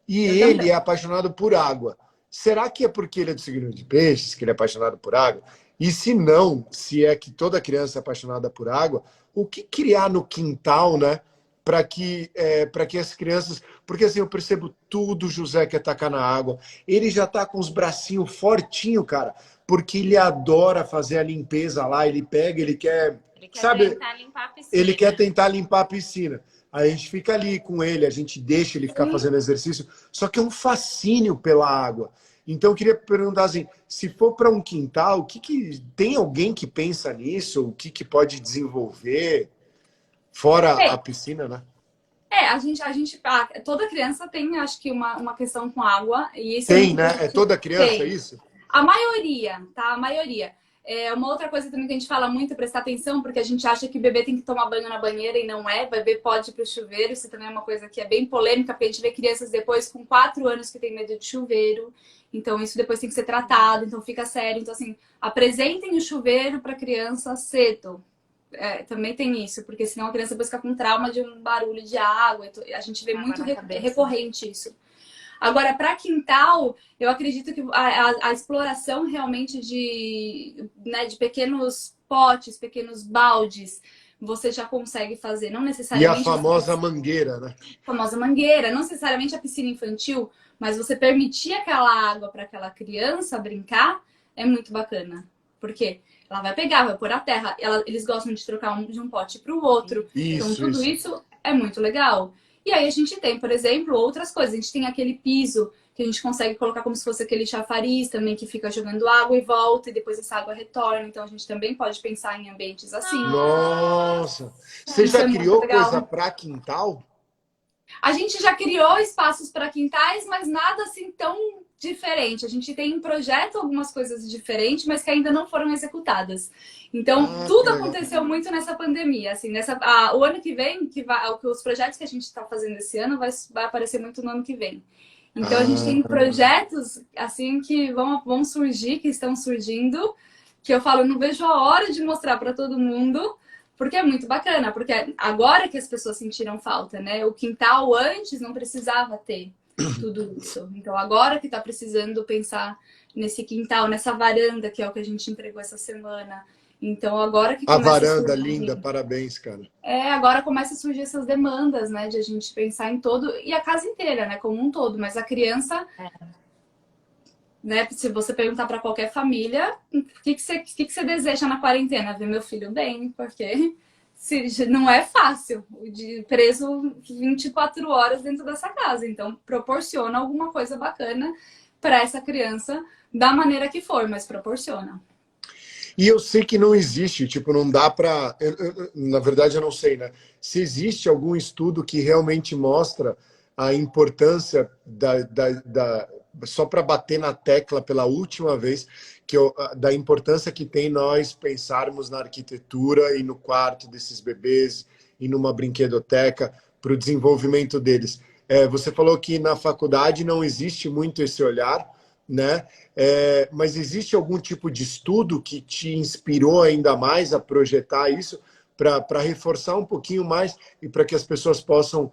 E ele é apaixonado por água. Será que é porque ele é do signo de Peixes, que ele é apaixonado por água? E se não, se é que toda criança é apaixonada por água, o que criar no quintal, né? para que as crianças... Porque assim, eu percebo tudo, o José quer tacar na água. Ele já tá com os bracinhos fortinho, cara, porque ele adora fazer a limpeza lá, ele pega, ele quer... Ele quer Sabe, tentar limpar a piscina. ele quer tentar limpar a piscina. Aí a gente fica ali com ele, a gente deixa ele ficar fazendo exercício, só que é um fascínio pela água. Então eu queria perguntar assim, se for para um quintal, tem alguém que pensa nisso? O que pode desenvolver fora a piscina, né? Toda criança tem, acho que, uma questão com água. E isso Tem, né? É toda criança, tem. isso? A maioria, tá? A maioria. Uma outra coisa também que a gente fala muito é prestar atenção, porque a gente acha que o bebê tem que tomar banho na banheira e não é. O bebê pode ir pro chuveiro, isso também é uma coisa que é bem polêmica, porque a gente vê crianças depois com 4 anos que tem medo de chuveiro. Então isso depois tem que ser tratado, então fica sério. Então assim, apresentem o chuveiro para criança cedo. Também tem isso, porque senão a criança depois fica com trauma de um barulho de água. A gente vê muito recorrente isso. Agora, para quintal, eu acredito que a exploração realmente de pequenos potes, pequenos baldes, você já consegue fazer. Não necessariamente... E a famosa mangueira, né? A famosa mangueira. Não necessariamente a piscina infantil, mas você permitir aquela água para aquela criança brincar é muito bacana. Por quê? Ela vai pegar, vai pôr a terra. Eles gostam de trocar de um pote para o outro. Então, tudo isso é muito legal. E aí a gente tem, por exemplo, outras coisas. A gente tem aquele piso que a gente consegue colocar como se fosse aquele chafariz também, que fica jogando água e volta, e depois essa água retorna. Então a gente também pode pensar em ambientes assim. Nossa! Você já criou coisa para quintal? A gente já criou espaços para quintais, mas nada assim tão diferente. A gente tem em projeto algumas coisas diferentes, mas que ainda não foram executadas. Então, tudo aconteceu muito nessa pandemia. Assim, o ano que vem, os projetos que a gente está fazendo esse ano vai aparecer muito no ano que vem. Então, a gente tem projetos assim que vão surgir, que estão surgindo, que eu falo, não vejo a hora de mostrar para todo mundo, porque é muito bacana. Porque agora que as pessoas sentiram falta, né? O quintal antes não precisava ter tudo isso. Então, agora que está precisando pensar nesse quintal, nessa varanda, que é o que a gente entregou essa semana. Então, agora que começa a varanda linda, parabéns, cara. Agora começa a surgir essas demandas, né? De a gente pensar em todo... E a casa inteira, né? Como um todo. Mas a criança... Né? Se você perguntar para qualquer família, o que você deseja na quarentena? Ver meu filho bem, porque... não é fácil, preso 24 horas dentro dessa casa. Então, proporciona alguma coisa bacana para essa criança, da maneira que for, mas proporciona. E eu sei que não existe, tipo, não dá para... Na verdade, eu não sei, né? Se existe algum estudo que realmente mostra a importância só para bater na tecla pela última vez, da importância que tem nós pensarmos na arquitetura e no quarto desses bebês e numa brinquedoteca para o desenvolvimento deles. Você falou que na faculdade não existe muito esse olhar, né? Mas existe algum tipo de estudo que te inspirou ainda mais a projetar isso para reforçar um pouquinho mais e para que as pessoas possam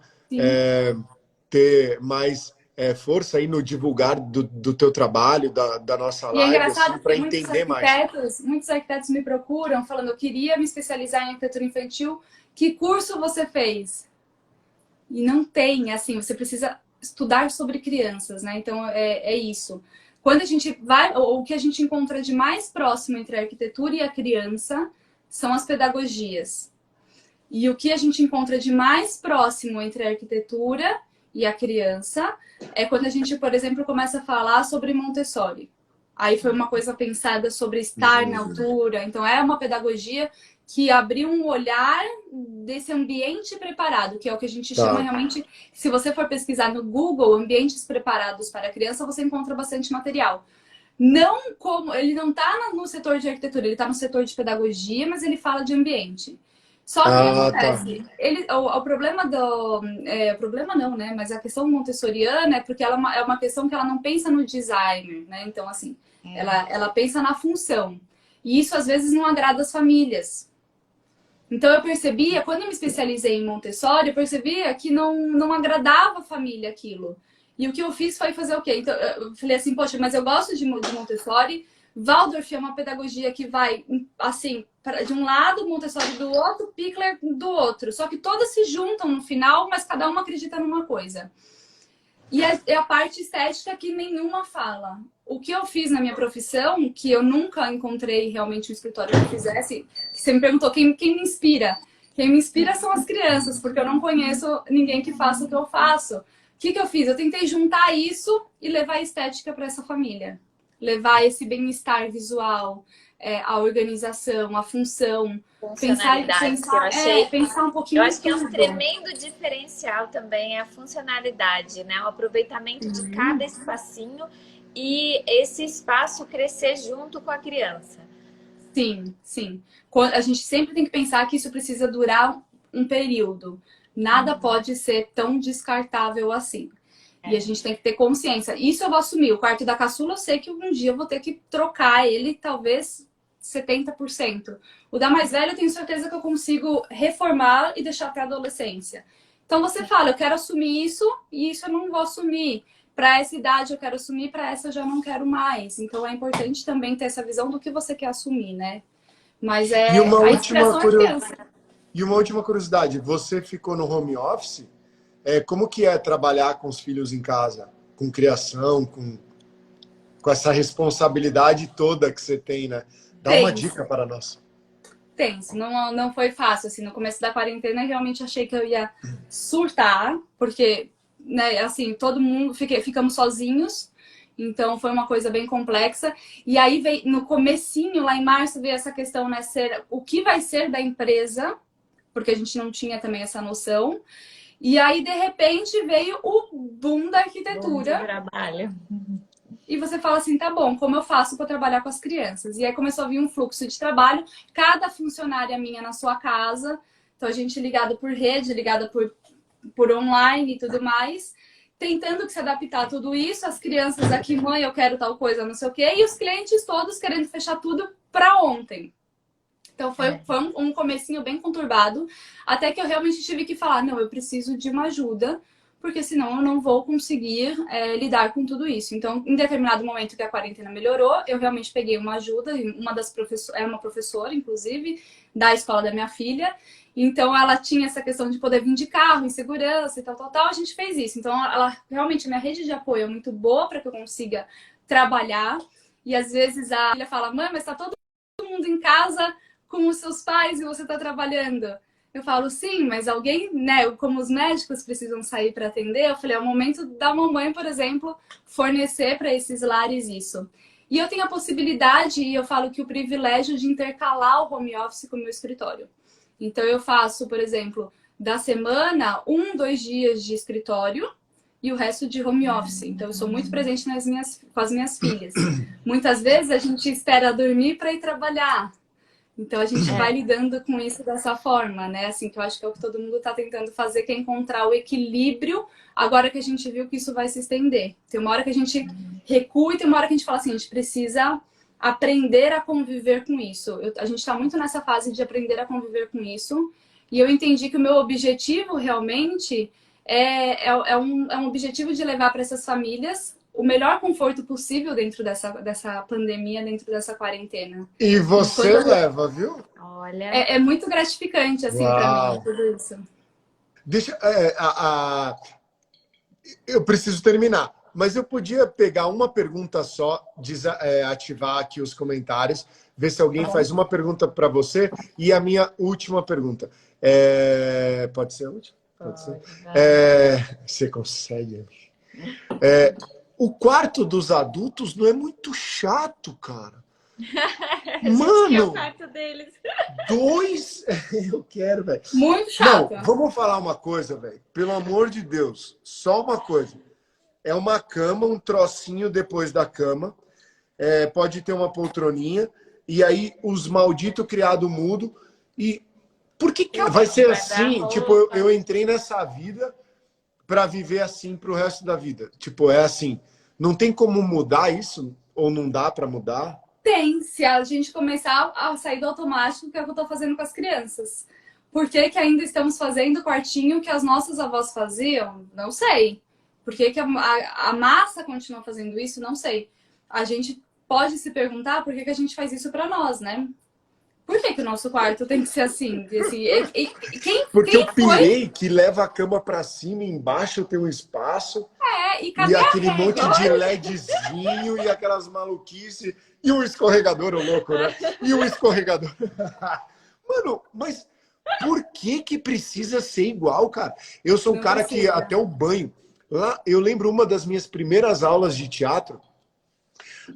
ter mais força aí no divulgar do teu trabalho, da nossa live, e é engraçado assim, para entender mais. Muitos arquitetos me procuram falando, eu queria me especializar em arquitetura infantil, que curso você fez? E não tem, assim, você precisa estudar sobre crianças, né? Então, é isso. Quando a gente vai, o que a gente encontra de mais próximo entre a arquitetura e a criança são as pedagogias. E o que a gente encontra de mais próximo entre a arquitetura e a criança é quando a gente, por exemplo, começa a falar sobre Montessori. Aí foi uma coisa pensada sobre estar na altura. Então, é uma pedagogia que abriu um olhar desse ambiente preparado, que é o que a gente chama realmente... Se você for pesquisar no Google, ambientes preparados para a criança, você encontra bastante material. Ele não está no setor de arquitetura, ele está no setor de pedagogia, mas ele fala de ambiente. Só que acontece, o problema problema não, né? Mas a questão montessoriana é porque ela é uma questão que ela não pensa no design, né? Então, assim, ela pensa na função. E isso, às vezes, não agrada as famílias. Então, eu percebia, quando eu me especializei em Montessori, eu percebia que não agradava a família aquilo. E o que eu fiz foi fazer o quê? Então, eu falei assim, poxa, mas eu gosto de Montessori, Waldorf é uma pedagogia que vai, assim, de um lado, Montessori do outro, Pickler do outro. Só que todas se juntam no final, mas cada uma acredita numa coisa. E é a parte estética que nenhuma fala. O que eu fiz na minha profissão, que eu nunca encontrei realmente um escritório que fizesse, que você me perguntou quem me inspira. Quem me inspira são as crianças, porque eu não conheço ninguém que faça o que eu faço. O que eu fiz? Eu tentei juntar isso e levar a estética para essa família. Levar esse bem-estar visual, a organização, a função. Funcionalidade, que eu achei, pensar um pouquinho. Eu acho que é um tremendo diferencial também a funcionalidade, né? O aproveitamento de cada espacinho e esse espaço crescer junto com a criança. Sim, sim. A gente sempre tem que pensar que isso precisa durar um período. Nada pode ser tão descartável assim. E a gente tem que ter consciência. Isso eu vou assumir. O quarto da caçula, eu sei que um dia eu vou ter que trocar ele, talvez 70%. O da mais velha, eu tenho certeza que eu consigo reformar e deixar para adolescência. Então você fala, eu quero assumir isso e isso eu não vou assumir. Para essa idade eu quero assumir, para essa eu já não quero mais. Então é importante também ter essa visão do que você quer assumir, né? Mas E uma a última curiosidade, você ficou no home office? Como que é trabalhar com os filhos em casa? Com criação, com essa responsabilidade toda que você tem, né? Dá uma dica para nós. Tenso, não foi fácil, assim, no começo da quarentena eu realmente achei que eu ia surtar, porque, né, assim, todo mundo, ficamos sozinhos, então foi uma coisa bem complexa, e aí veio, no comecinho, lá em março, veio essa questão, né, o que vai ser da empresa, porque a gente não tinha também essa noção, e aí, de repente, veio o boom da arquitetura. Bom trabalho. E você fala assim, tá bom, como eu faço para trabalhar com as crianças? E aí começou a vir um fluxo de trabalho, cada funcionária minha na sua casa, então a gente ligada por rede, ligada por online e tudo mais, tentando que se adaptar a tudo isso, as crianças aqui, mãe, eu quero tal coisa, não sei o quê, e os clientes todos querendo fechar tudo para ontem. Então foi um comecinho bem conturbado, até que eu realmente tive que falar, não, eu preciso de uma ajuda, porque senão eu não vou conseguir lidar com tudo isso. Então, em determinado momento que a quarentena melhorou, eu realmente peguei uma ajuda, é uma professora, inclusive, da escola da minha filha. Então, ela tinha essa questão de poder vir de carro, em segurança e tal, a gente fez isso. Então, ela realmente, minha rede de apoio é muito boa para que eu consiga trabalhar. E às vezes a filha fala, mãe, mas tá todo mundo em casa com os seus pais e você está trabalhando. Eu falo, sim, mas alguém, né, como os médicos precisam sair para atender, eu falei, é o momento da mamãe, por exemplo, fornecer para esses lares isso. E eu tenho a possibilidade, e eu falo que o privilégio de intercalar o home office com o meu escritório. Então eu faço, por exemplo, da semana, 2 dias de escritório e o resto de home office. Então eu sou muito presente com as minhas filhas. Muitas vezes a gente espera dormir para ir trabalhar. Então a gente vai lidando com isso dessa forma, né? Assim, que eu acho que é o que todo mundo está tentando fazer, que é encontrar o equilíbrio, agora que a gente viu que isso vai se estender. Tem uma hora que a gente recua e tem uma hora que a gente fala assim, a gente precisa aprender a conviver com isso. A gente está muito nessa fase de aprender a conviver com isso. E eu entendi que o meu objetivo realmente é um objetivo de levar para essas famílias o melhor conforto possível dentro dessa pandemia, dentro dessa quarentena. E você leva, viu? Olha. É muito gratificante, assim, para mim, tudo isso. Eu preciso terminar, mas eu podia pegar uma pergunta só, ativar aqui os comentários, ver se alguém faz uma pergunta para você e a minha última pergunta. Pode ser a última? Pode ser. Você consegue. O quarto dos adultos não é muito chato, cara. Mano, é o quarto deles. 2... Eu quero, velho. Muito chato. Não, vamos falar uma coisa, velho. Pelo amor de Deus. Só uma coisa. É uma cama, um trocinho depois da cama. Pode ter uma poltroninha. E aí, os malditos criado mudo. E por que vai ser assim? Tipo, eu entrei nessa vida para viver assim pro resto da vida. Tipo, é assim. Não tem como mudar isso? Ou não dá para mudar? Tem, se a gente começar a sair do automático, que é o que eu tô fazendo com as crianças. Por que ainda estamos fazendo o quartinho que as nossas avós faziam? Não sei. Por que a massa continua fazendo isso? Não sei. A gente pode se perguntar por que a gente faz isso pra nós, né? Por que o nosso quarto tem que ser assim? Porque eu Quem pirei que leva a cama pra cima e embaixo tem um espaço. e E cadê a aquele monte regra? de LEDzinho e aquelas maluquices. E o escorregador, o louco, né? E o escorregador. Mano, mas por que que precisa ser igual, cara? Eu sou um Não cara que precisa. até o banho. Lá, eu lembro uma das minhas primeiras aulas de teatro,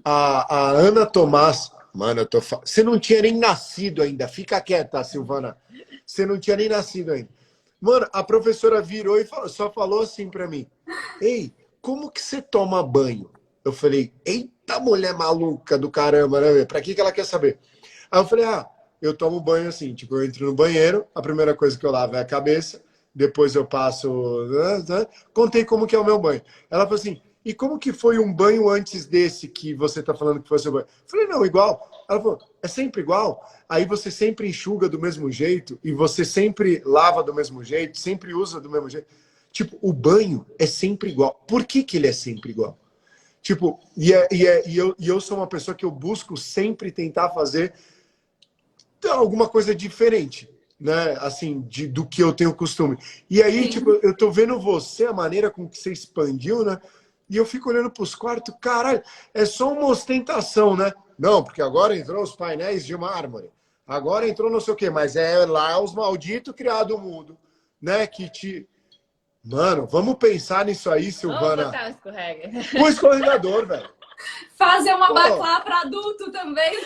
a Ana Tomás. Mano, você não tinha nem nascido ainda. Fica quieta, Silvana. Você não tinha nem nascido ainda. Mano, a professora virou e só falou assim pra mim: Ei, como que você toma banho? Eu falei: Eita, mulher maluca do caramba, né? Pra que ela quer saber? Aí eu falei: eu tomo banho assim. Tipo, eu entro no banheiro, a primeira coisa que eu lavo é a cabeça, depois eu passo. Contei como que é o meu banho. Ela falou assim: E como que foi um banho antes desse que você tá falando que foi seu banho? Eu falei: Não, igual. Ela falou: É sempre igual? Aí você sempre enxuga do mesmo jeito e você sempre lava do mesmo jeito, sempre usa do mesmo jeito. Tipo, o banho é sempre igual. Por que que ele é sempre igual? Tipo, e eu sou uma pessoa que eu busco sempre tentar fazer alguma coisa diferente, né? Assim, do que eu tenho costume. E aí, Sim. tipo, eu tô vendo você, a maneira com que você expandiu, né? E eu fico olhando pros quartos, caralho, é só uma ostentação, né? Não, porque agora entrou os painéis de mármore. Agora entrou não sei o quê, mas é lá os malditos criado mudo, né? Que te... Mano, vamos pensar nisso aí, Vamos Silvana. botar um escorrega. O escorregador, velho. Fazer uma Pô, baclá para adulto também.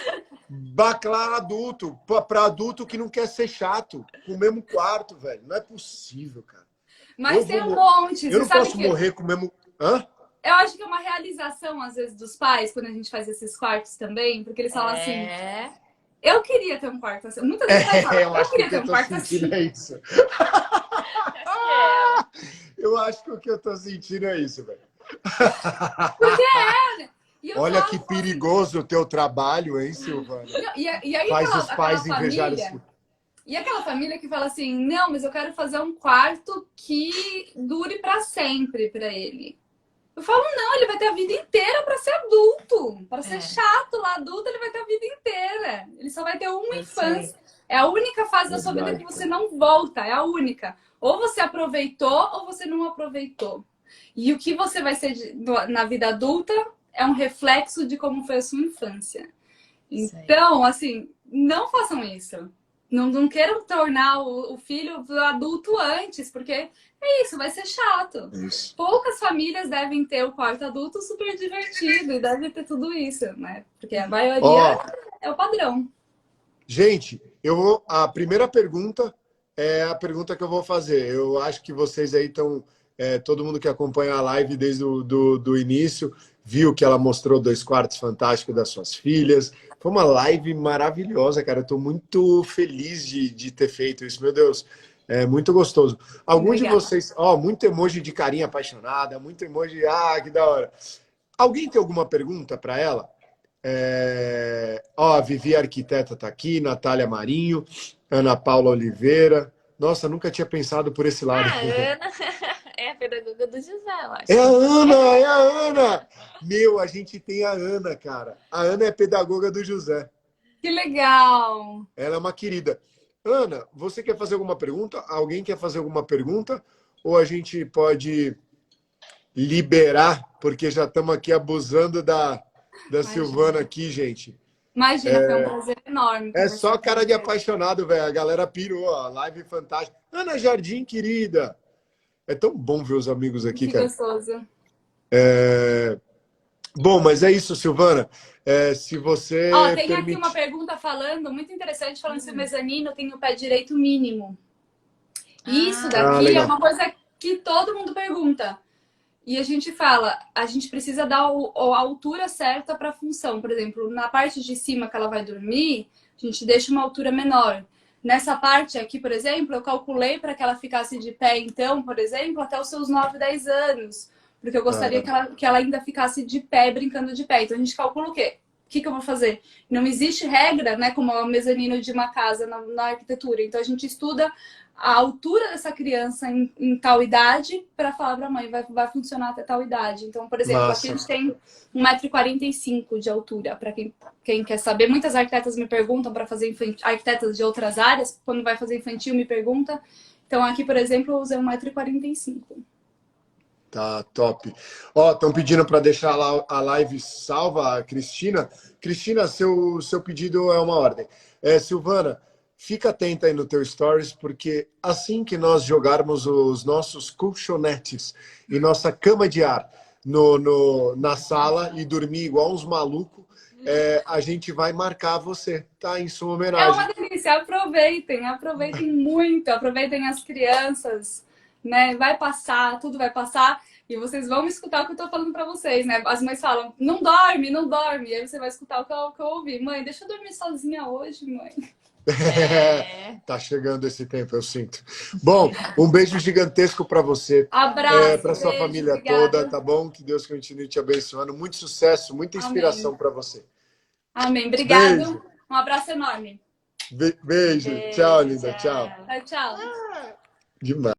baclar adulto, pra adulto que não quer ser chato, com o mesmo quarto, velho. Não é possível, cara. Mas tem um monte. Eu Você não sabe posso que morrer com o mesmo. Hã? eu acho que é uma realização, às vezes, dos pais, quando a gente faz esses quartos também, porque eles falam assim, eu queria ter um quarto assim. Muitas vezes vai falar, Eu eu acho que o queria que ter eu um tô quarto sentindo assim. é isso. Acho que é. Eu acho que o que eu tô sentindo é isso, velho. Porque é, né? E eu Olha que falo assim, perigoso o teu trabalho, hein, Silvana? não, e aí Faz os aquela pais invejarem os família, filhos. e aquela família que fala assim, não, mas eu quero fazer um quarto que dure para sempre para ele. Eu falo, não, ele vai ter a vida inteira para ser adulto. Para ser chato lá adulto, ele vai ter a vida inteira. Ele só vai ter uma infância. É a única fase da sua vida que você não volta. É a única. Ou você aproveitou ou você não aproveitou. E o que você vai ser na vida adulta é um reflexo de como foi a sua infância. Então, assim, não façam isso. Não queiram tornar o filho adulto antes, porque é isso, vai ser chato. Isso. Poucas famílias devem ter o quarto adulto super divertido e deve ter tudo isso, né? Porque a maioria é o padrão. Gente, a primeira pergunta é a pergunta que eu vou fazer. Eu acho que vocês aí estão, todo mundo que acompanha a live desde do início, viu que ela mostrou 2 quartos fantásticos das suas filhas. Foi uma live maravilhosa, cara. Eu estou muito feliz de ter feito isso, meu Deus. É muito gostoso. Algum de Obrigada. vocês, muito emoji de carinha apaixonada, muito emoji, que da hora. Alguém tem alguma pergunta para ela? A Vivi Arquiteta está aqui, Natália Marinho, Ana Paula Oliveira. Nossa, nunca tinha pensado por esse lado. A Ana é a pedagoga do José, eu acho. É a Ana, é a Ana! Meu, a gente tem a Ana, cara. A Ana é pedagoga do José. Que legal! Ela é uma querida. Ana, você quer fazer alguma pergunta? Alguém quer fazer alguma pergunta? Ou a gente pode liberar, porque já estamos aqui abusando da Silvana aqui, gente. Imagina, foi um prazer enorme. É só cara de você. apaixonado, velho. A galera pirou, ó. Live fantástica. Ana Jardim, querida. É tão bom ver os amigos aqui, Que cara. gostoso. Bom, mas é isso, Silvana. Se você Tem aqui uma pergunta falando, muito interessante, falando se o mezanino tem o pé direito mínimo. Isso daqui é legal. uma coisa que todo mundo pergunta. E a gente fala, a gente precisa dar a altura certa para a função. Por exemplo, na parte de cima que ela vai dormir, a gente deixa uma altura menor. Nessa parte aqui, por exemplo, eu calculei para que ela ficasse de pé, então, por exemplo, até os seus 9, 10 anos. Porque eu gostaria que ela ainda ficasse de pé, brincando de pé. Então a gente calcula o quê? que eu vou fazer? Não existe regra, né, como o mezanino de uma casa na arquitetura. Então, a gente estuda a altura dessa criança em tal idade para falar para a mãe, vai funcionar até tal idade. Então, por exemplo, aqui a gente tem 1,45 m de altura, para quem quer saber. Muitas arquitetas me perguntam para fazer infantil, arquitetas de outras áreas, quando vai fazer infantil, me pergunta. Então, aqui, por exemplo, eu usei 1,45 m. Tá, top. Ó, estão pedindo para deixar a live salva, a Cristina. Cristina, seu pedido é uma ordem. Silvana, fica atenta aí no teu stories, porque assim que nós jogarmos os nossos colchonetes e nossa cama de ar na sala e dormir igual uns malucos, a gente vai marcar você, tá? Em sua É homenagem. uma delícia, aproveitem muito, aproveitem as crianças, né? Vai passar, tudo vai passar e vocês vão escutar o que eu tô falando pra vocês, né? As mães falam, não dorme, não dorme. E aí você vai escutar o que eu ouvi. Mãe, deixa eu dormir sozinha hoje, mãe. Tá chegando esse tempo, eu sinto. Bom, um beijo gigantesco para você, Abraço, para sua beijo, família obrigada. toda, tá bom? Que Deus continue te abençoando. Muito sucesso, muita inspiração para você. Amém. Obrigado. Beijo. Um abraço enorme. Beijo. Tchau, linda. Tchau. Tchau, tchau. Demais.